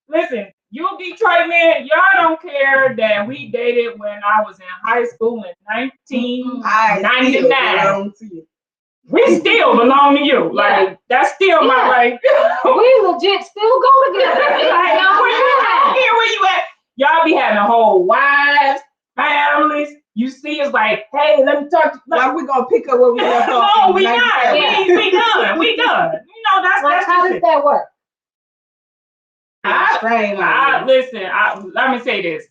listen, you Detroit man, y'all don't care that we dated when I was in high school in 1999. We still belong to you. Like, that's still my, like. We legit still go together. Like, where you at? Y'all be having whole wives, families. You see, it's like, hey, let me talk. Like we gonna pick up where we left off. No, we not. We done. We done. You know, that's how does that work? Listen, let me say this.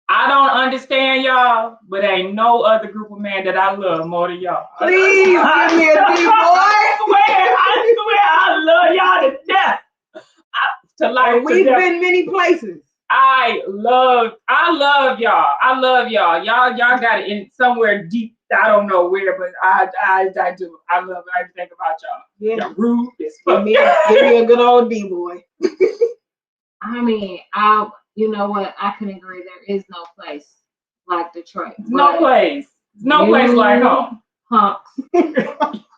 I don't understand y'all, but ain't no other group of men that I love more than y'all. Please give me a D, boy. I swear, I love y'all to death. We've been many places. I love y'all. I love y'all. Y'all got it in somewhere deep. I don't know where, but I do. I love it. I think about y'all. Yeah. Y'all rude. Give me a good old D, boy. I mean, you know what? I can agree. There is no place like Detroit. No place like home. Punks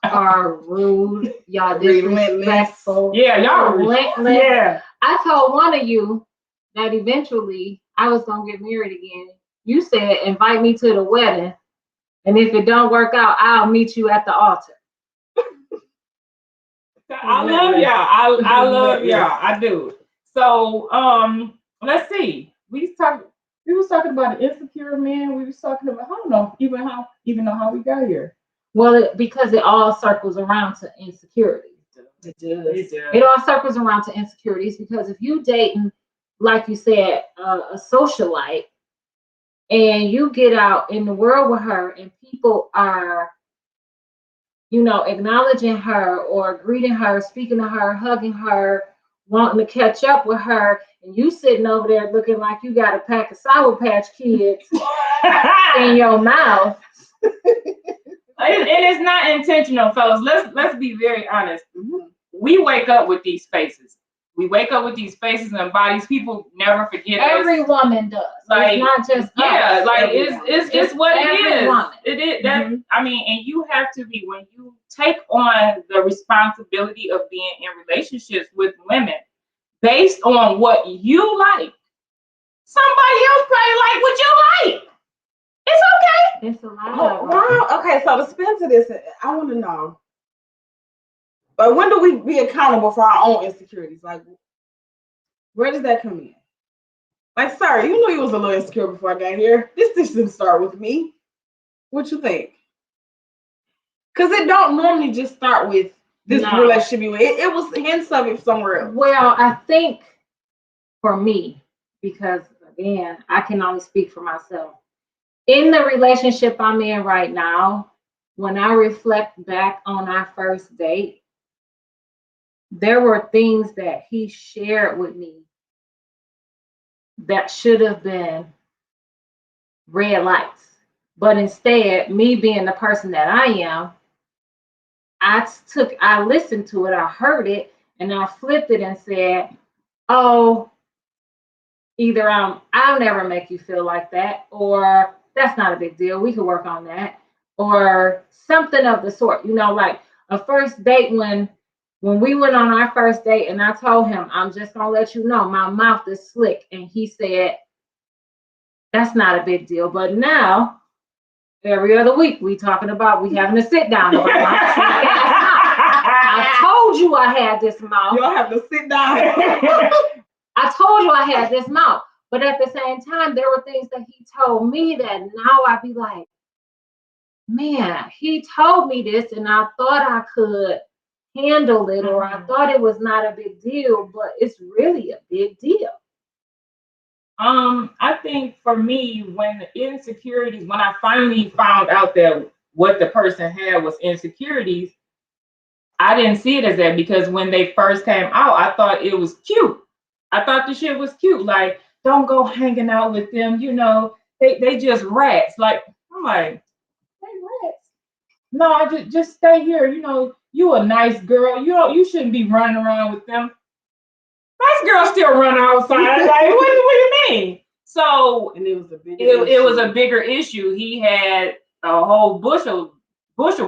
are rude. Y'all disrespectful. Yeah, y'all relentless. Yeah. I told one of you that eventually I was gonna get married again. You said invite me to the wedding, and if it don't work out, I'll meet you at the altar. I love y'all. I love y'all. I do. So let's see. We was talking about an insecure man. We was talking about, I don't know even know how we got here. Well, because it all circles around to insecurity. It does. It all circles around to insecurities because if you dating, like you said, a socialite, and you get out in the world with her, and people are, acknowledging her or greeting her, speaking to her, hugging her, wanting to catch up with her, and you sitting over there looking like you got a pack of Sour Patch Kids in your mouth. It is not intentional, fellas. Let's be very honest. We wake up with these faces. We wake up with these faces and bodies. People never forget us. Every woman does. Like, it's not just us. Like it's just what it is. Woman. It is that I mean, and you have to be when you take on the responsibility of being in relationships with women based on what you like. Somebody else probably like what you like. It's okay. It's a lot. Wow. Okay, so to spin to this, I want to know. But when do we be accountable for our own insecurities? Like, where does that come in? Like, sorry, you know you was a little insecure before I got here. This didn't start with me. What you think? Because it don't normally just start with this relationship you in. It was hints of it somewhere else. Well, I think for me, because again, I can only speak for myself. In the relationship I'm in right now, when I reflect back on our first date, there were things that he shared with me that should have been red lights. But instead, me being the person that I am, I listened to it, I heard it, and I flipped it and said, oh, either I'll never make you feel like that, or that's not a big deal. We could work on that, or something of the sort. You know, like a first date when we went on our first date, and I told him, I'm just gonna let you know my mouth is slick, and he said, that's not a big deal. But now, every other week, we having to sit down about my slick ass mouth. I told you I had this mouth. You'll have to sit down. I told you I had this mouth, but at the same time, there were things that he told me that now I'd be like, man, he told me this and I thought I could handle it, or I thought it was not a big deal, but it's really a big deal. I think for me, when I finally found out that what the person had was insecurities, I didn't see it as that, because when they first came out, I thought it was cute. I thought the shit was cute. Like, don't go hanging out with them. You know, they just rats. Like, I'm like, they rats. No, I just stay here. You know, you a nice girl. You shouldn't be running around with them. Nice girls still run outside. Like, what do you mean? So, and it was a bigger issue. He had a whole bushel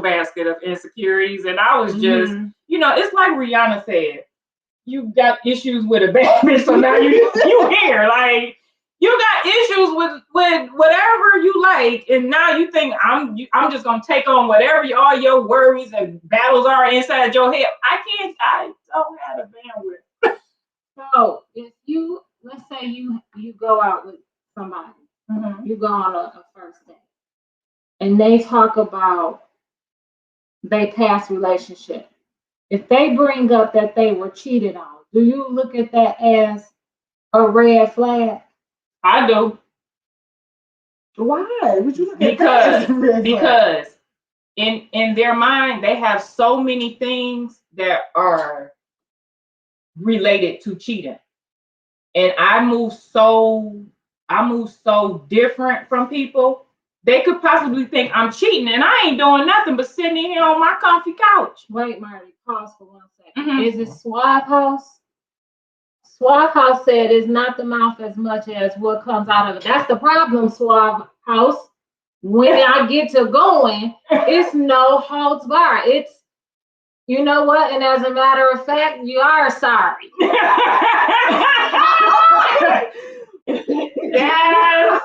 basket of insecurities, and I was just, you know, it's like Rihanna said, you got issues with a bad bitch, so now you here. Like, you got issues with whatever you like, and now you think I'm just gonna take on whatever all your worries and battles are inside your head. I don't have the bandwidth. So if let's say you go out with somebody, you go on a first date, and they talk about their past relationship. If they bring up that they were cheated on, do you look at that as a red flag? I do. Why would you look at that as a red flag? Because in their mind, they have so many things that are related to cheating, and I move so different from people. They could possibly think I'm cheating, and I ain't doing nothing but sitting here on my comfy couch. Wait, Marty, pause for 1 second. Is it Swab House? Swab House said it's not the mouth as much as what comes out of it. That's the problem, Swab House. When I get to going, it's no holds bar. It's, you know what? And as a matter of fact, you are sorry. Yes.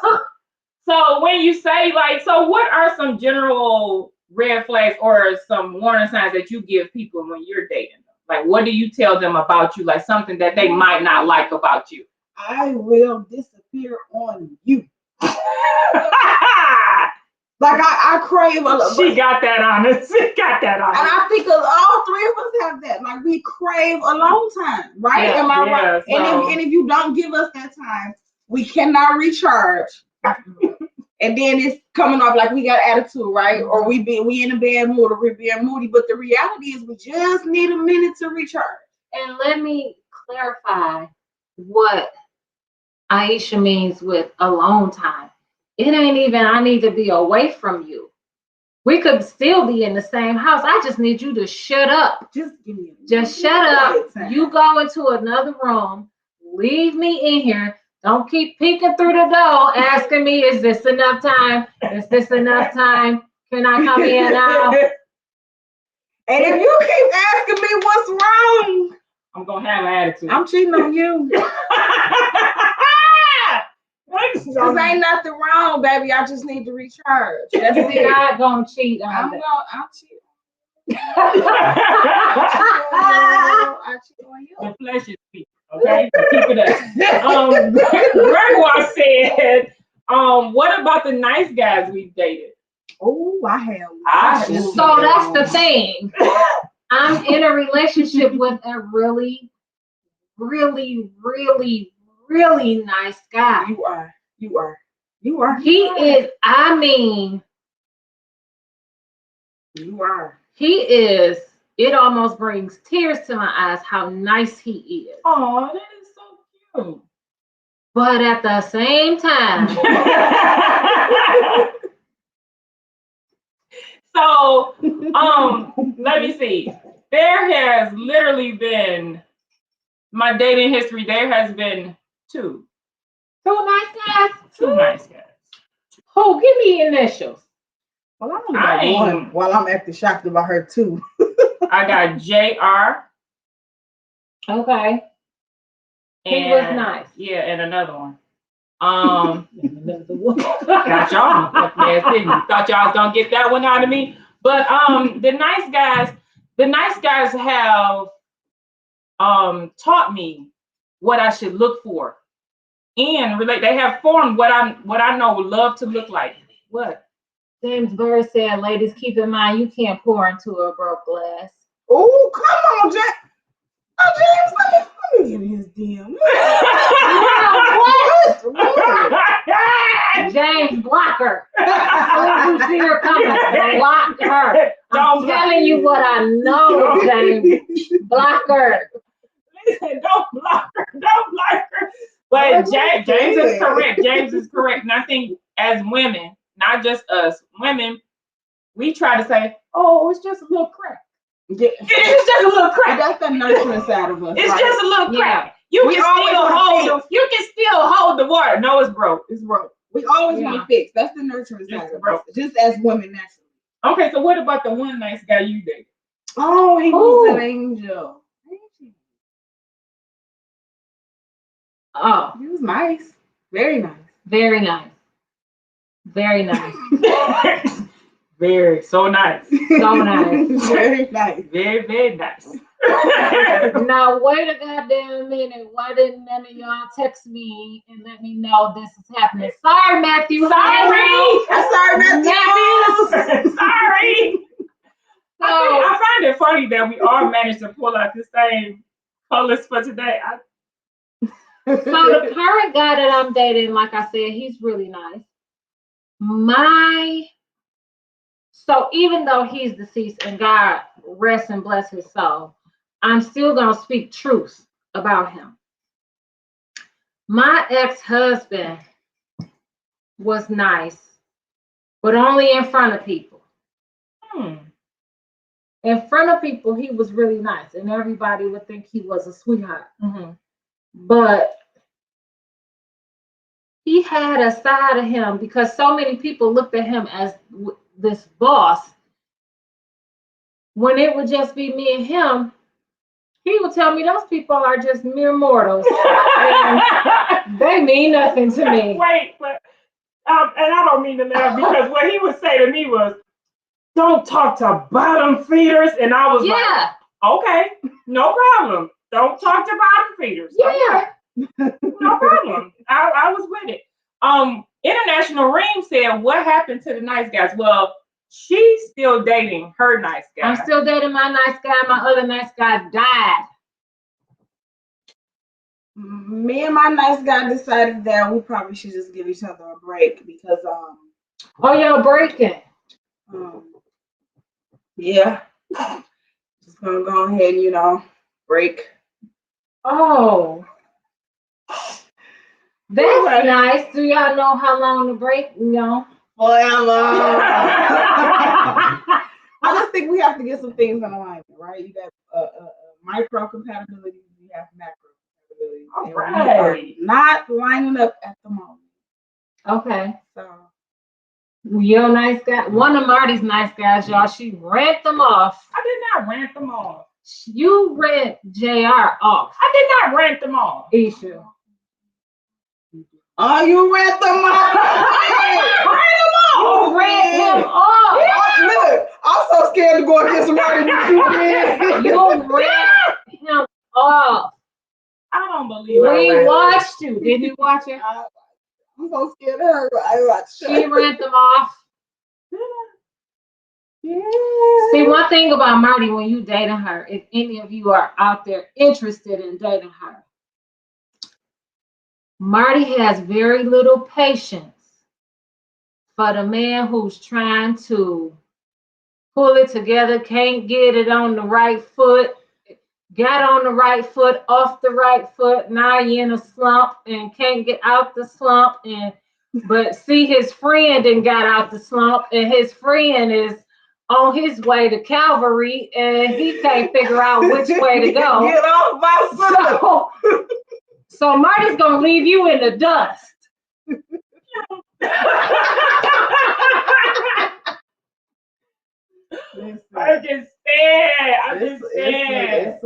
So when you say, like, so what are some general red flags or some warning signs that you give people when you're dating them? Like, what do you tell them about you? Like something that they might not like about you. I will disappear on you. Like I crave a. She got that on us. She got that on us. And I think all three of us have that. Like, we crave alone time, right? Yeah, Am I right? So. And if you don't give us that time, we cannot recharge. And then it's coming off like we got attitude, right? Or we in a bad mood, or we're being moody. But the reality is, we just need a minute to recharge. And let me clarify what Aisha means with alone time. It ain't even I need to be away from you. We could still be in the same house. I just need you to shut up. Just shut up. You go into another room. Leave me in here. Don't keep peeking through the door asking me, is this enough time? Is this enough time? Can I come in now? And if you keep asking me what's wrong, I'm going to have an attitude. I'm cheating on you. Because ain't nothing wrong, baby. I just need to recharge. That's it. Not gonna cheat. I'll cheat. I cheat on you. The flesh is weak. Okay, so keep it up. Gregoire said, what about the nice guys we've dated? Oh, I have. So that's the thing. I'm in a relationship with a really, really, really, really nice guy. You are. You are. He is, I mean, You are. he is, it almost brings tears to my eyes how nice he is. Oh, that is so cute. But at the same time, so, let me see. There has literally been my dating history. There has been two nice guys. nice guys. Who? Give me initials. Well, I'm only got one while I'm acting shocked about her too. I got JR. Okay. He was nice. Yeah, and another one. Another one. Got y'all. Thought y'all was gonna get that one out of me. But the nice guys have taught me what I should look for and relate. They have formed what I know love to look like. What? James Bird said, ladies, keep in mind you can't pour into a broke glass. Oh, come on, James. Oh, James, let me give you his DM. What? James, block her. As you see her coming, block her. I'm telling you what I know, James. Block her. Listen, don't block her. Don't block her. But James is correct. James is correct. And I think as women, not just us, women, we try to say, oh, it's just a little crack. Yeah. It's just a little crack. That's the nurturing side of us. It's right? just a little crack. Yeah. You can still hold the water. No, it's broke. It's broke. We always want to fix. That's the nurturing side of us. Just as women naturally. Okay, so what about the one nice guy you dated? Oh, he was an angel. Oh, He was nice. Very nice. very nice. Very nice. Very so nice. So nice. Very nice. Very, very nice. Now, wait a goddamn minute. Why didn't none of y'all text me and let me know this is happening? Sorry, Matthew. Sorry, Matthew. Sorry. So, I find it funny that we all managed to pull out the same colors for today. So the current guy that I'm dating, like I said, he's really nice. So even though he's deceased and God rest and bless his soul, I'm still gonna speak truth about him. My ex-husband was nice, but only in front of people. In front of people, he was really nice, and everybody would think he was a sweetheart. Mm-hmm. But he had a side of him because so many people looked at him as this boss. When it would just be me and him, he would tell me those people are just mere mortals. And they mean nothing to me. Wait, but and I don't mean to laugh because what he would say to me was, "Don't talk to bottom feeders," and I was like, "Okay, no problem. Don't talk to bottom feeders." Yeah. Okay. No problem. I was with it. International Ream said, "What happened to the nice guys?" Well, she's still dating her nice guy. I'm still dating my nice guy. My other nice guy died. Me and my nice guy decided that we probably should just give each other a break because Oh, you're breaking. Yeah. Just gonna go ahead and break. Oh. That's nice. Do y'all know how long the break? No. Forever. I just think we have to get some things in alignment, right? You got micro compatibility, you have macro compatibility. All right. Not lining up at the moment. Okay. So your nice guy, one of Marty's nice guys, y'all, she rent them off. I did not rent them off. You rent JR off. I did not rent them off. Isha. Oh, you rent them off. You rent him off. Look, I'm so scared to go against Marty with you, man. You rent him off. I don't believe we watched you. Didn't you watch it? I'm so scared of her. I watched She rent them off. Yeah. See, one thing about Marty, when you dating her, if any of you are out there interested in dating her, Marty has very little patience for the man who's trying to pull it together, can't get it on the right foot, got on the right foot, off the right foot, now you're in a slump and can't get out the slump, but see his friend and got out the slump, and his friend is on his way to Calvary and he can't figure out which way to go. Get off my son. So Marty's gonna leave you in the dust. I just said.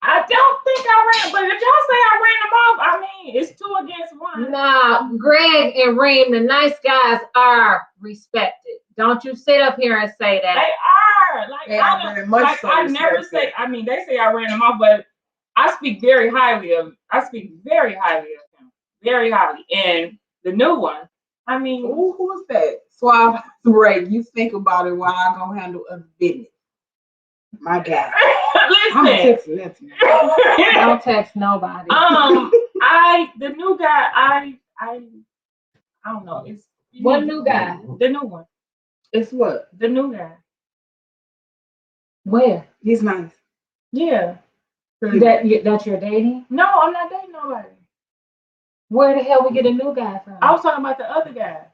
I don't think I ran, but if y'all say I ran them off, I mean it's 2 against 1. Nah, Greg and Reem, the nice guys, are respected. Don't you sit up here and say that. They are. Like, I never say. I mean, they say I ran them off, but I speak very highly of. I speak very highly of him, very highly. And the new one, I mean, who is that? Suave Ray, you think about it while I go handle a business. My God. Listen. Don't text nobody. The new guy, I don't know. It's what new guy? The new one. It's what? The new guy. Where? He's nice. Yeah. That you're dating? No, I'm not dating nobody. Where the hell we get a new guy from? I was talking about the other guy.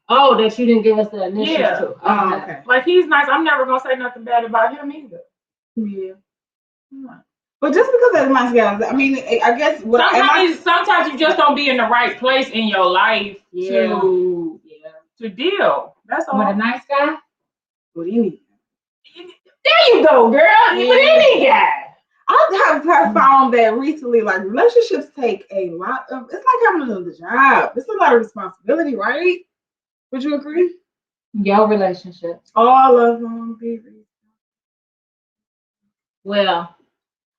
Oh, that you didn't give us the initials to. Oh, okay. Like, he's nice. I'm never gonna say nothing bad about him either. Yeah. But just because they're nice guys, I mean, I guess sometimes you just don't be in the right place in your life to deal. That's all. With a nice guy? With any. There you go, girl. With any guy. I have found that recently, like, relationships take a lot of. It's like having another job. It's a lot of responsibility, right? Would you agree? Your relationship. All of them, baby. Well,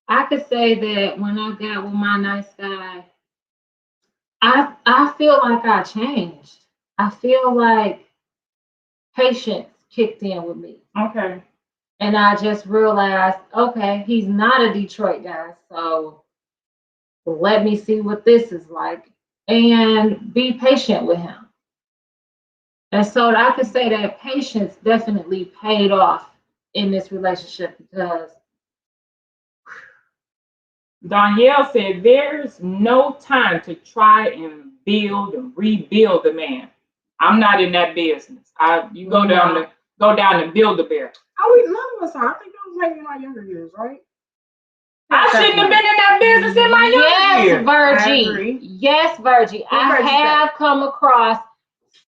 I could say that when I got with my nice guy, I feel like I changed. I feel like patience kicked in with me. Okay. And I just realized, okay, he's not a Detroit guy, so let me see what this is like and be patient with him. And so I could say that patience definitely paid off in this relationship because Danielle said there's no time to try and build and rebuild the man. I'm not in that business. You go down to build a bear. None of us are. I think I was like in my younger years, right? I shouldn't have been in that business in my younger years. Virgie. Yes, Virgie. I have come across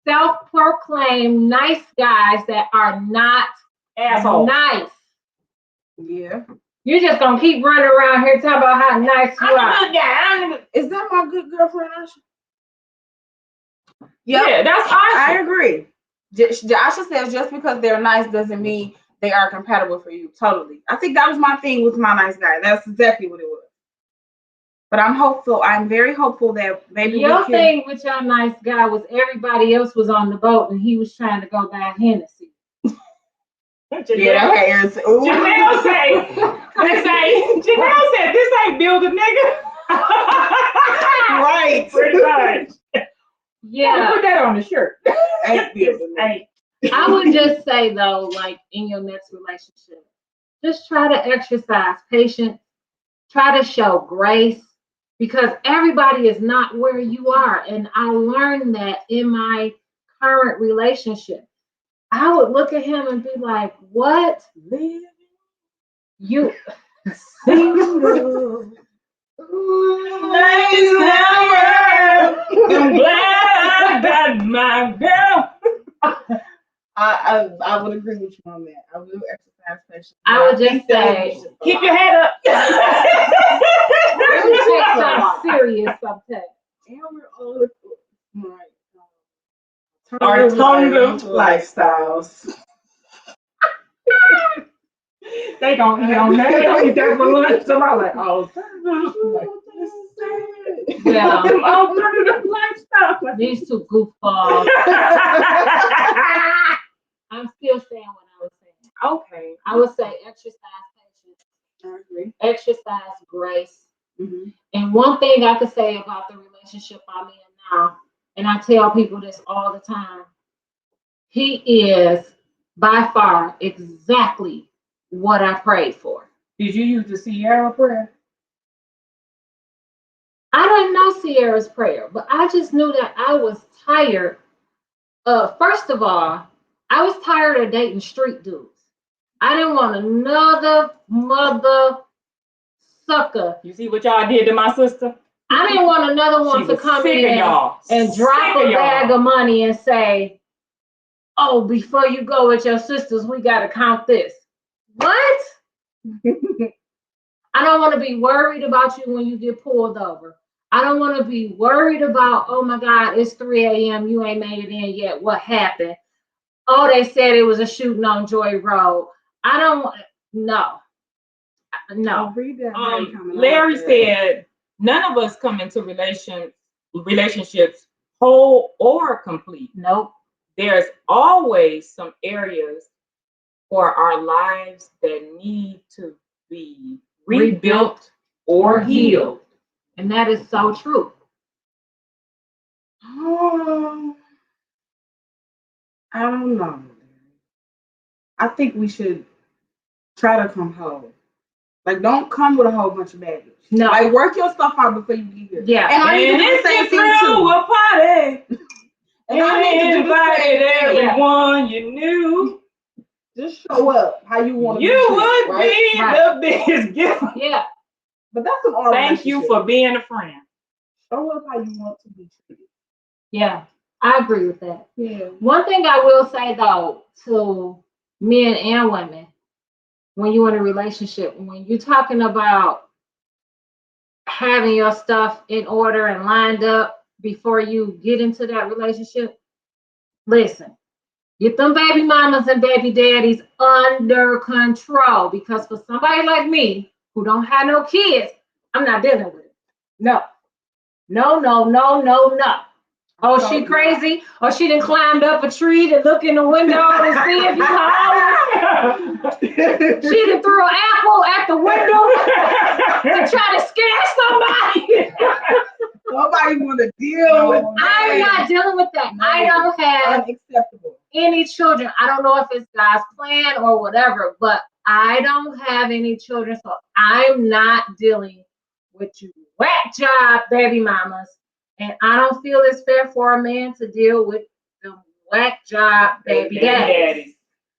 self-proclaimed nice guys that are not assholes. Nice. Yeah. You're just gonna keep running around here talking about how nice you are. I'm a good guy. Is that my good girlfriend, Asha? Yep. Yeah, that's Asha. I agree. Asha says just because they're nice doesn't mean they are compatible for you. Totally. I think that was my thing with my nice guy. That's exactly what it was. But I'm hopeful. I'm very hopeful that maybe your thing with your nice guy was everybody else was on the boat and he was trying to go buy Hennessy. Janelle said, this ain't build a nigga. Right. Pretty much. Yeah. Put that on the shirt. I would just say though, like in your next relationship, just try to exercise patience, try to show grace, because everybody is not where you are. And I learned that in my current relationship. I would look at him and be like, what? You single. I'm glad I got my girl. I would agree with you on that. I will exercise patience. I would just say, keep your head up. Take some serious subtext. And we're all right. Alternative lifestyles. They don't eat on that. They don't eat that for lunch. So I'm like, alternative lifestyles. These two goofballs. I'm still saying what I was saying. Okay. I would say exercise patience. I agree. Exercise grace. Mm-hmm. And one thing I could say about the relationship I'm in now, and I tell people this all the time, he is by far exactly what I prayed for. Did you use the Sierra prayer? I didn't know Sierra's prayer, but I just knew that I was tired of, first of all, I was tired of dating street dudes. I didn't want another mother sucker. You see what y'all did to my sister? I didn't want another one to come in and drop a bag of money and say, oh, before you go with your sisters, we got to count this. What? I don't want to be worried about you when you get pulled over. I don't want to be worried about, oh my God, it's 3 a.m. You ain't made it in yet. What happened? Oh, they said it was a shooting on Joy Road. I don't want, no. Larry said, none of us come into relationships whole or complete. Nope. There's always some areas for our lives that need to be rebuilt or healed. And that is so true. I don't know. I think we should try to come whole. Like, don't come with a whole bunch of baggage. No. Like, work your stuff out before you get here. Yeah. And I need to do the same thing too. A party. And I need to do the same thing. Everyone you knew. Just show up how you want to be. You would right? be the biggest gift. Yeah. But that's an all Thank you for being a friend. Show up how you want to be treated. Yeah, I agree with that. Yeah. One thing I will say though, to men and women, when you're in a relationship, when you're talking about having your stuff in order and lined up before you get into that relationship, listen, get them baby mamas and baby daddies under control, because for somebody like me who don't have no kids, I'm not dealing with it. No. Oh, she crazy? Or she done climbed up a tree to look in the window and see if you home? She done threw an apple at the window to try to scare somebody. Nobody want to deal with that. I'm not dealing with that. No, I don't have any children. I don't know if it's God's plan or whatever, but I don't have any children, so I'm not dealing with you whack job baby mamas. And I don't feel it's fair for a man to deal with the whack job baby daddies.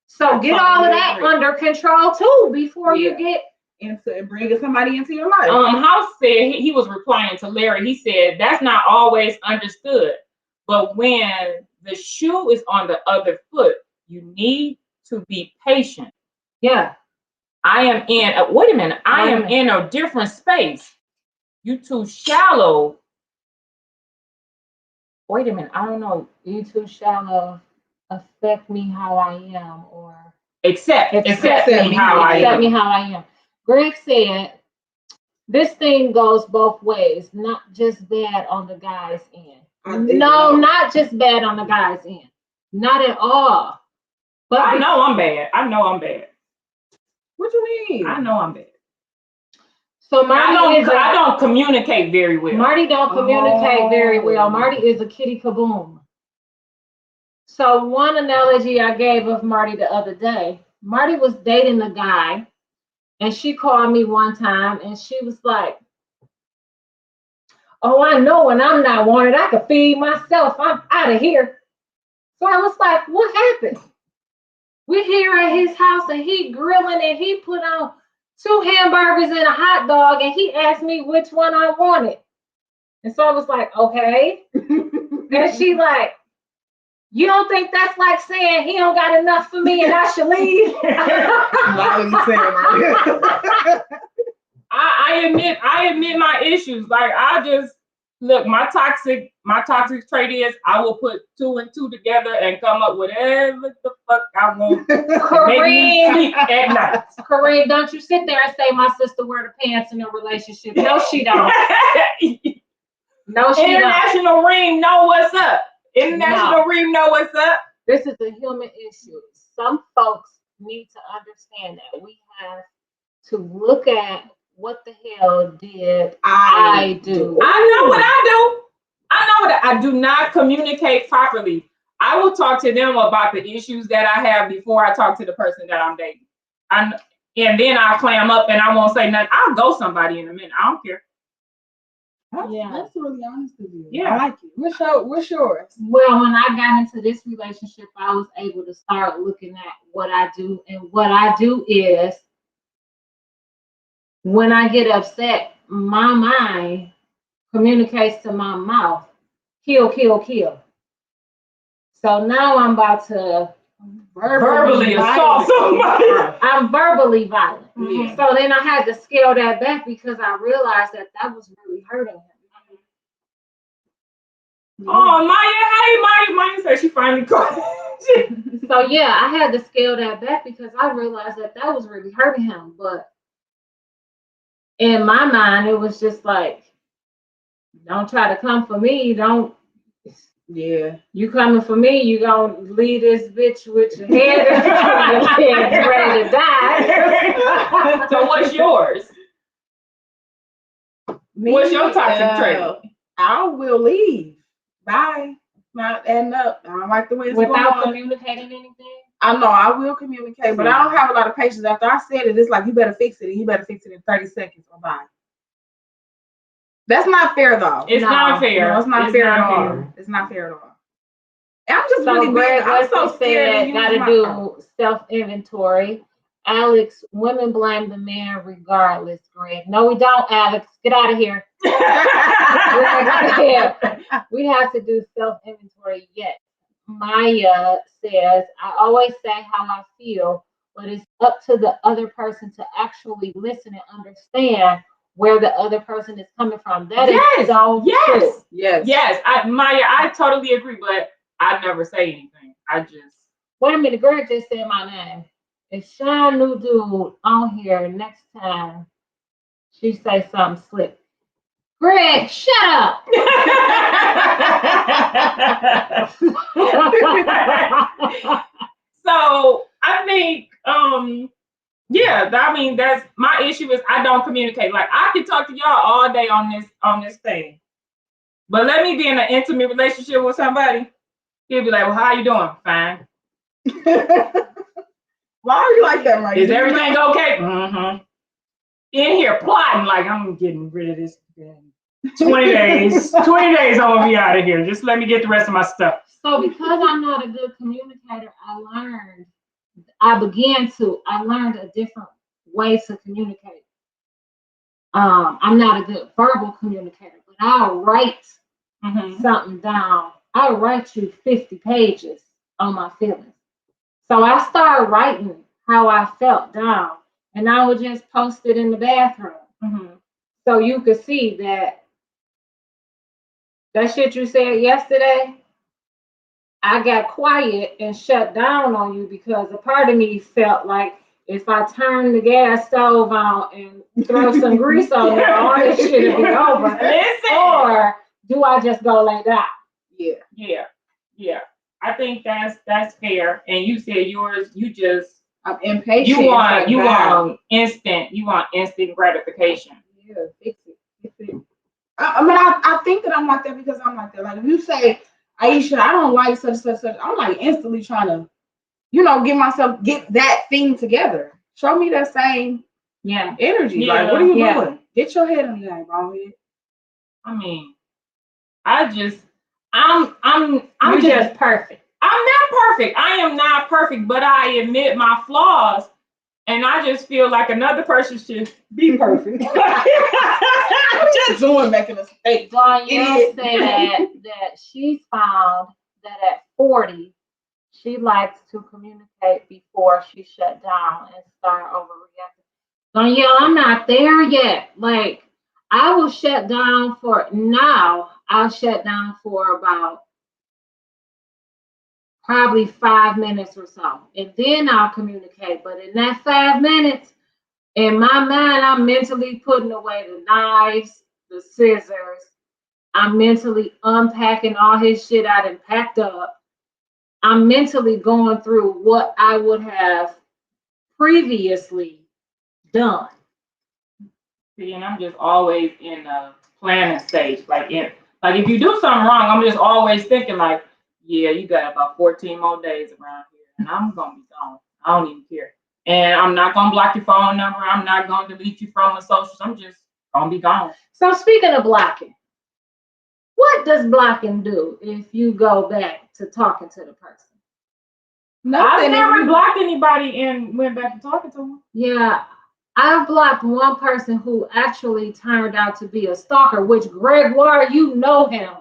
So get all of that under control too before you get into and bringing somebody into your life. House said he was replying to Larry. He said that's not always understood, but when the shoe is on the other foot, you need to be patient. Yeah. I am in a, wait a minute. I am in a different space. You too shallow. Wait a minute. I don't know. You too shallow affect me how I am, or accept me how I am. Greg said this thing goes both ways, not just bad on the guy's end. No, not just bad on the guy's end. Not at all. But I know I'm bad. What you mean? I know I'm bad. So Marti I don't communicate very well. Marti don't communicate very well. Marti is a kitty kaboom. So one analogy I gave of Marti the other day, Marti was dating a guy, and she called me one time, and she was like, oh, I know when I'm not wanted, I can feed myself. I'm out of here. So I was like, what happened? We're here at his house, and he grilling, and he put on 2 hamburgers and a hot dog, and he asked me which one I wanted. And so I was like, okay. And she like, you don't think that's like saying he don't got enough for me and I should leave? I admit my issues. Like I just look, my toxic trait is I will put 2 and 2 together and come up with whatever the fuck I want. Kareem, don't you sit there and say my sister wear the pants in a relationship. No, she don't. No, she International don't. Ream know what's up. International Ream know what's up. This is a human issue. Some folks need to understand that we have to look at what the hell did I do. I know what I do. I know that I do not communicate properly. I will talk to them about the issues that I have before I talk to the person that I'm dating. And then I'll clam up and I won't say nothing. I'll go somebody in a minute. I don't care. That's really honest with you. Yeah. I like it. What's yours? Well, when I got into this relationship, I was able to start looking at what I do. And what I do is when I get upset, my mind communicates to my mouth, kill, kill, kill. So now I'm about to Verbally assault somebody. I'm verbally violent. Yeah. So then I had to scale that back because I realized that was really hurting him. Oh, Maya, hey, Maya said she finally caught it. So yeah, I had to scale that back because I realized that was really hurting him. But in my mind, it was just like, don't try to come for me. Don't. Yeah. You coming for me, you gonna leave this bitch with your head ready to die. So what's yours? What's your toxic trait? I will leave. Bye. Not adding up. I don't like the way it's Without going. communicating anything? I know I will communicate, but I don't have a lot of patience. After I said it, it's like you better fix it, and you better fix it in 30 seconds or bye. That's not fair though. It's not fair. No, it's not fair at all. It's not fair at all. I'm just So really Greg, big. I'm so scared to gotta use do self-inventory. Alex, women blame the man regardless, Greg. No, we don't, Alex. Get out of here. We have to do self-inventory yet. Maya says, I always say how I feel, but it's up to the other person to actually listen and understand where the other person is coming from. That is so true. Yes. Maya, I totally agree, but I never say anything. I just wait a minute. Greg just said my name. If Sean new dude on here next time, she say something slick. Greg, shut up. So I think that's my issue is I don't communicate. Like I can talk to y'all all day on this thing. But let me be in an intimate relationship with somebody. He'll be like, well, how you doing? Fine. Why are you like that, right? Is everything okay? Mm-hmm. In here plotting like I'm getting rid of this. 20 days. 20 days I'm gonna be out of here. Just let me get the rest of my stuff. So because I'm not a good communicator, I learned a different way to communicate. I'm not a good verbal communicator, but I'll write something down. I'll write you 50 pages on my feelings. So I started writing how I felt down, and I would just post it in the bathroom. So you could see that shit you said yesterday, I got quiet and shut down on you because a part of me felt like if I turn the gas stove on and throw some grease on there, all this shit will be over. Or do I just go lay down? Yeah. I think that's fair. And you said yours, I'm impatient. You want instant gratification. Yeah, fix it. I think that I'm like that because I'm like that. Like if you say, Aisha, I don't like such, I'm like instantly trying to, get that thing together. Show me that same energy. Yeah. Like, what are you doing? Get your head on the game, bro. I mean, I'm just perfect. I'm not perfect. I am not perfect, but I admit my flaws. And I just feel like another person should be perfect. Just making a mistake. Danielle said that she found that at 40, she likes to communicate before she shut down and start overreacting. Danielle, I'm not there yet. Like, I will shut down I'll shut down for about probably 5 minutes or so. And then I'll communicate. But in that 5 minutes, in my mind, I'm mentally putting away the knives, the scissors. I'm mentally unpacking all his shit I done packed up. I'm mentally going through what I would have previously done. See, and I'm just always in a planning stage. Like Like if you do something wrong, I'm just always thinking like, yeah, you got about 14 more days around here, and I'm gonna be gone. I don't even care. And I'm not gonna block your phone number. I'm not gonna delete you from my socials. I'm just gonna be gone. So speaking of blocking, what does blocking do if you go back to talking to the person? I've never blocked anybody and went back to talking to them. Yeah, I've blocked one person who actually turned out to be a stalker, which Gregoire, you know him,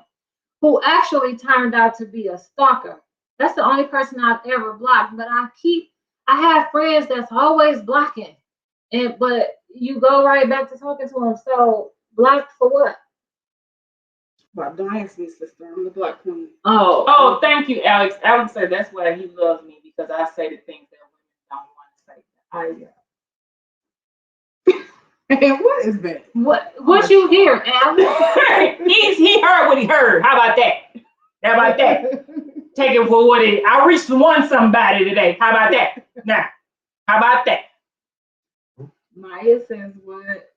who actually turned out to be a stalker. That's the only person I've ever blocked, but I have friends that's always blocking, but you go right back to talking to them. So blocked for what? But don't ask me, sister. I'm the black queen. Oh, thank you, Alex. Alex said that's why he loves me because I say the things that women don't want to say. And what is that? What you hear, Alex? He heard what he heard. How about that? How about that? Take it for what it is. I reached one somebody today. How about that? Now, how about that? Maya says what?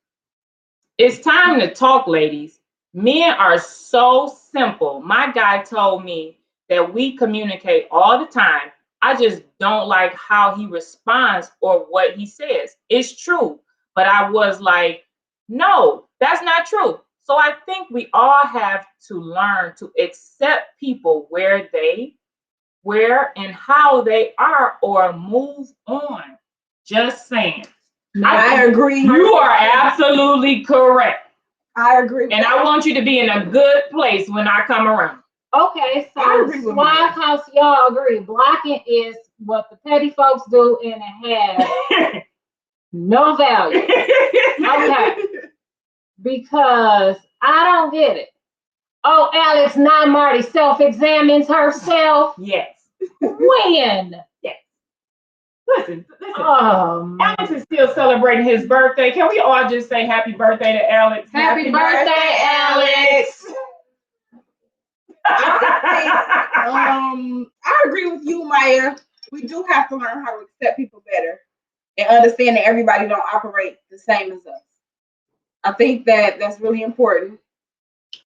It's time to talk, ladies. Men are so simple. My guy told me that we communicate all the time. I just don't like how he responds or what he says. It's true. But I was like, no, that's not true. So I think we all have to learn to accept people where and how they are or move on. Just saying. I agree. You are absolutely correct. I agree. And I want you to be in a good place when I come around. Okay, so Swag House, y'all agree. Blocking is what the petty folks do and it has no value. Okay. Because I don't get it. Oh, Alex, now Marti self-examines herself. Yes. When? Yes. Listen. Alex is still celebrating his birthday. Can we all just say happy birthday to Alex? Happy birthday, Alex. I agree with you, Maya. We do have to learn how to accept people better and understand that everybody don't operate the same as us. I think that's really important.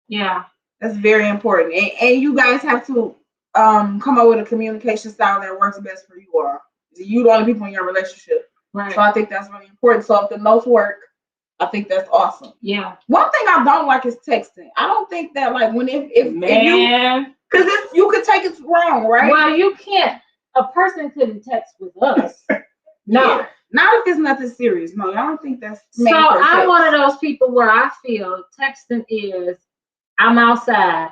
Yeah. That's very important. And you guys have to come up with a communication style that works best for you all. You the only people in your relationship. Right. So I think that's really important. So if the notes work, I think that's awesome. Yeah. One thing I don't like is texting. I don't think that like when if you because you could take it wrong, right? Well, you can't. A person couldn't text with us. No. Yeah. Not if it's nothing serious. No, I don't think that's. So I'm one of those people where I feel texting is, I'm outside,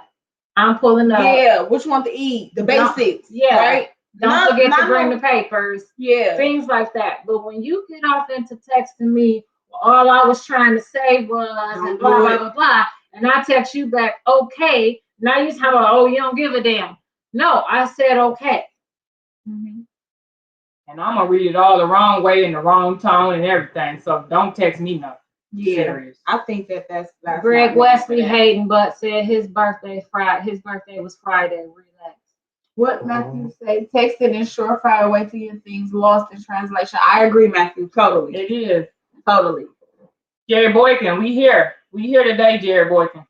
I'm pulling up. Yeah, what you want to eat, the basics. Yeah. Right? Don't forget to bring the papers. Yeah. Things like that. But when you get off into texting me, all I was trying to say was, and blah, blah, blah, blah, and I text you back, okay. Now you're talking about, oh, you don't give a damn. No, I said okay. Mm-hmm. And I'm going to read it all the wrong way in the wrong tone and everything. So don't text me nothing. Yeah. Serious. I think that's Greg Wesley Hayden, but said his birthday was Friday. Relax. What Matthew say? Texting is surefire way to get things lost in translation. I agree, Matthew. Totally. It is. Totally. Jerry Boykin, we here. We here today, Jerry Boykin.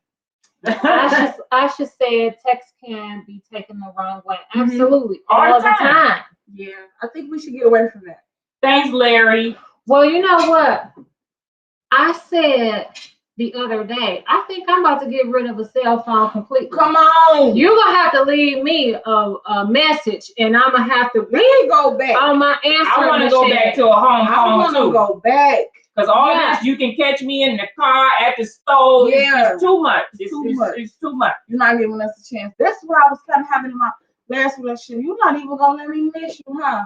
I should say text can be taken the wrong way. Absolutely. Mm-hmm. All the time. Yeah. I think we should get away from that. Thanks, Larry. Well, you know what? I said the other day, I think I'm about to get rid of a cell phone completely. Come on. You're going to have to leave me a message, and I'm going to have to go back on my answer. I want to go back to a home I want to go back. Because all this, you can catch me in the car, at the stove. Yeah. It's too much. It's too much. It's too much. You're not giving us a chance. That's what I was kind of having in my last relationship. You're not even going to let me miss you, huh?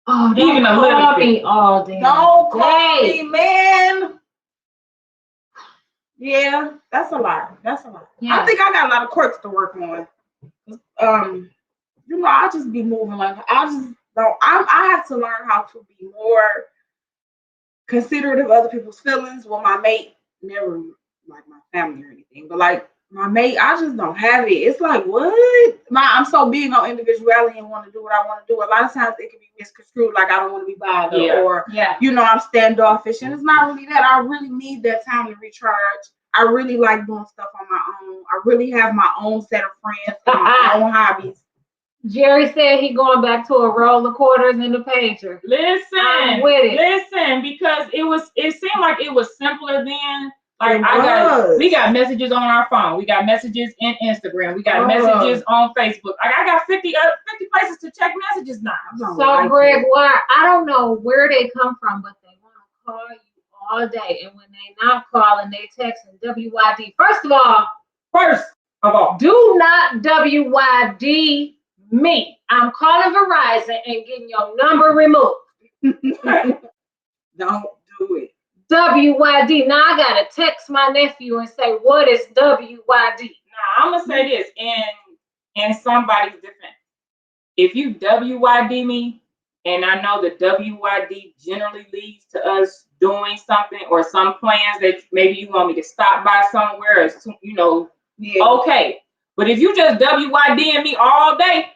Oh, even a little bit. All day. Don't call me, man. Yeah, that's a lot. That's a lot. Yeah. I think I got a lot of quirks to work on. You know, I just be moving like I just don't. I have to learn how to be more considerate of other people's feelings. Well, my mate never like my family or anything, but like my mate, I just don't have it. It's like what? I'm so big on individuality and want to do what I want to do. A lot of times it can be misconstrued like I don't want to be bothered or you know I'm standoffish, and it's not really that. I really need that time to recharge. I really like doing stuff on my own. I really have my own set of friends and my own hobbies. Jerry said he going back to a roll of quarters in the pager. Listen, I'm with it. Listen, because it seemed like it was simpler then. Like we got messages on our phone. We got messages in Instagram. We got messages on Facebook. Like I got 50 places to check messages now. So Greg, why I don't know where they come from, but they want to call you all day, and when they not calling, they texting WYD. First of all, do not WYD me. I'm calling Verizon and getting your number removed. Don't do it. WYD. Now I gotta text my nephew and say, what is WYD? Now I'm gonna say this in somebody's defense. If you WYD me, and I know that WYD generally leads to us doing something or some plans that maybe you want me to stop by somewhere, or okay. But if you just WYDing me all day,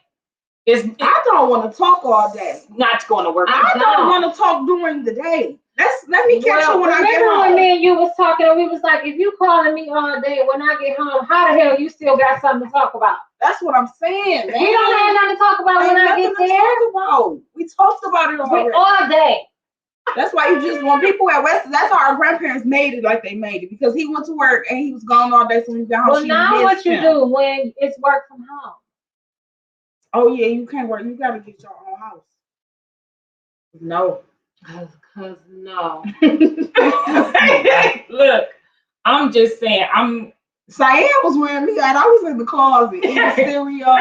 I don't want to talk all day. Not going to work. I don't want to talk during the day. Let me catch you when I get home. Remember when me and you was talking and we was like, if you calling me all day, when I get home, how the hell you still got something to talk about? That's what I'm saying. Man. We don't have nothing to talk about when I get there. We talked about it already. All day. That's why you just want people at West. That's how our grandparents made it like they made it, because he went to work and he was gone all day, so when he got home. Well, now what you do when it's work from home? Oh yeah, you can't work. You gotta get your own house. No. Cause no. Look, I'm just saying. Cyan was wearing me out. I was in the closet eating cereal.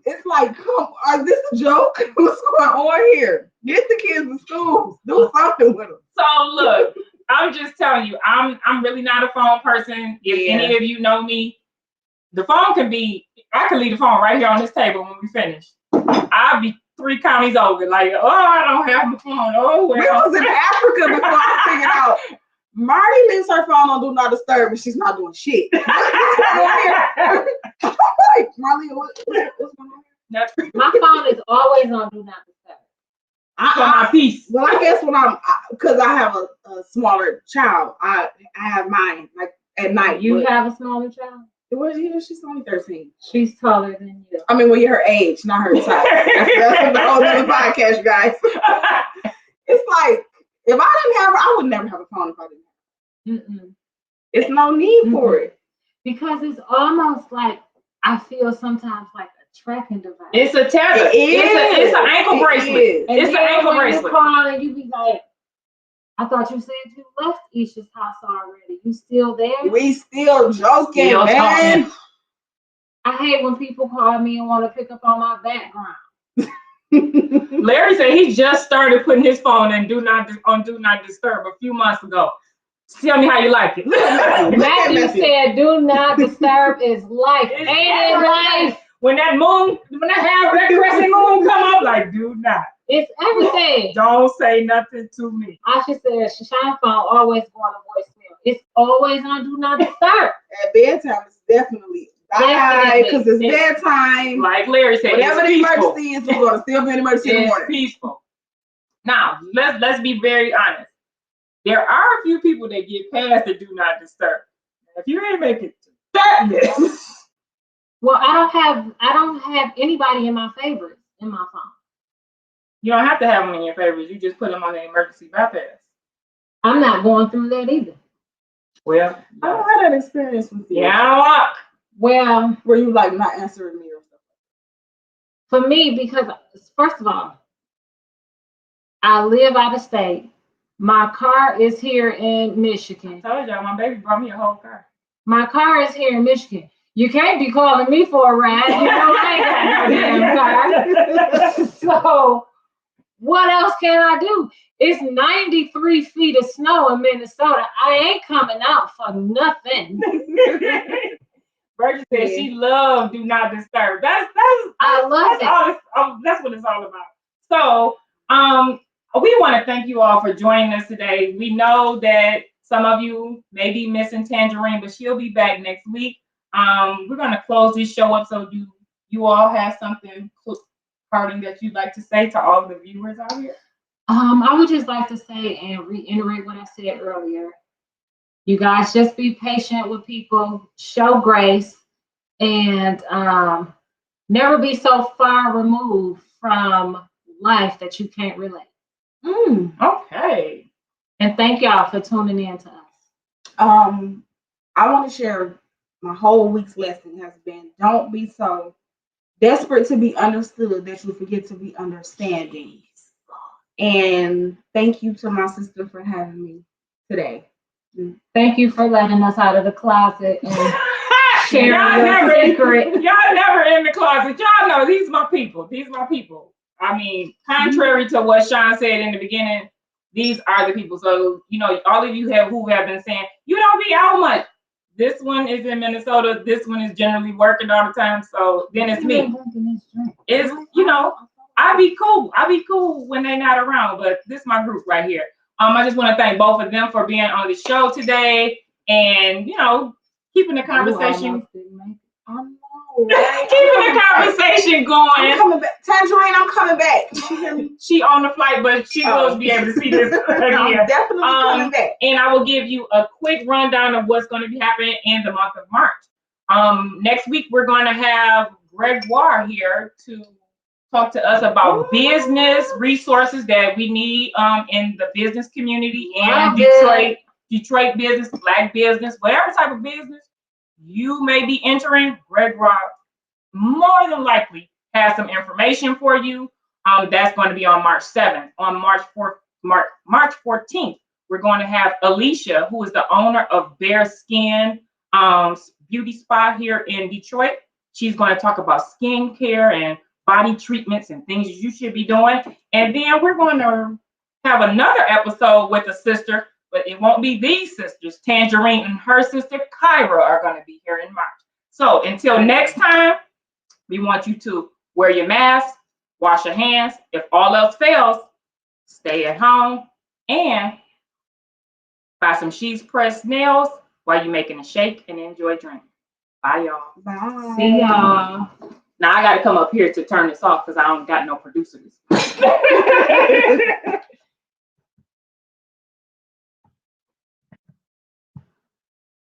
It's like, is this a joke? What's going on here? Get the kids in school. Do something with them. So look, I'm just telling you, I'm really not a phone person. If any of you know me, the phone I can leave the phone right here on this table when we finish. I'll be 3 counties over, like, I don't have my phone. Oh well. We was in Africa before I figured out. Marti leaves her phone on Do Not Disturb and she's not doing shit. What's going on here? Like, Marley, what's going on here? My phone is always on Do Not Disturb. For my peace. Well, I guess because I have a smaller child, I have mine like at night. You have a smaller child? She's only 13. She's taller than you. I mean, when you're her age, not her size. That's the whole other podcast, you guys. It's like, if I didn't have her, I would never have a phone if I didn't have her. It's no need for it. Because it's almost like, I feel sometimes like a tracking device. It's a tether. It's an ankle bracelet. It's an ankle bracelet. You call and you be like, I thought you said you left Isha's house already. You still there? We still joking, man. I hate when people call me and want to pick up on my background. Larry said he just started putting his phone in Do Not Disturb a few months ago. Tell me how you like it. Matthew said Do Not Disturb is life. Ain't it life? When that crescent moon come up, like, do not. It's everything. Don't say nothing to me. Asha said Shine phone always going to voicemail. It's always on Do Not Disturb. At bedtime, it's definitely because it's bedtime. Like Larry said, whatever the emergency is, we're going to still be an emergency in the morning. Peaceful. Now, let's be very honest. There are a few people that get past the Do Not Disturb. If you ain't making it to that list. Well, I don't have anybody in my favorites in my phone. You don't have to have them in your favorites. You just put them on the emergency bypass. I'm not going through that either. Well, I don't have that experience with you. Yeah. Well, were you like not answering me or something? For me, because first of all, I live out of state. My car is here in Michigan. I told y'all, my baby brought me a whole car. My car is here in Michigan. You can't be calling me for a ride. You know I ain't got no damn car. So what else can I do? It's 93 feet of snow in Minnesota. I ain't coming out for nothing. Virgin said she loved Do Not Disturb. I love it. That's what it's all about. So we want to thank you all for joining us today. We know that some of you may be missing Tangerine, but she'll be back next week. We're going to close this show up, so you all have something parting that you'd like to say to all the viewers out here. I would just like to say and reiterate what I said earlier. You guys just be patient with people, show grace, and never be so far removed from life that you can't relate. Okay. And thank y'all for tuning in to us. I want to share my whole week's lesson has been don't be so desperate to be understood that you forget to be understanding. And thank you to my sister for having me today. Thank you for letting us out of the closet and sharing Y'all your secret. Y'all never in the closet. Y'all know these my people. These my people. I mean, contrary to what Sean said in the beginning, these are the people. So, you know, all of you who have been saying, you don't be out much. This one is in Minnesota. This one is generally working all the time. So then it's me. It's, you know, I be cool when they're not around, but this is my group right here. I just want to thank both of them for being on the show today and, you know, keeping the conversation. I know, right? Keeping the conversation going. I'm coming back. Tangerine, I'm coming back. Did you hear me? She on the flight, but she will be able to see this again. I'm definitely coming back. And I will give you a quick rundown of what's going to be happening in the month of March. Next week, we're going to have Gregoire here to talk to us about business resources that we need in the business community and Detroit business, Black business, whatever type of business you may be entering. Gregoire more than likely has some information for you. That's going to be on March 7th. On March 14th, we're going to have Alicia, who is the owner of Bare Skin Beauty Spa here in Detroit. She's going to talk about skincare and body treatments and things you should be doing. And then we're going to have another episode with a sister, but it won't be these sisters. Tangerine and her sister Kyra are going to be here in March. So until next time, we want you to wear your mask, wash your hands. If all else fails, stay at home and buy some sheets pressed nails while you're making a shake and enjoy drinking. Bye, y'all. Bye. See y'all. Now I got to come up here to turn this off because I don't got no producers.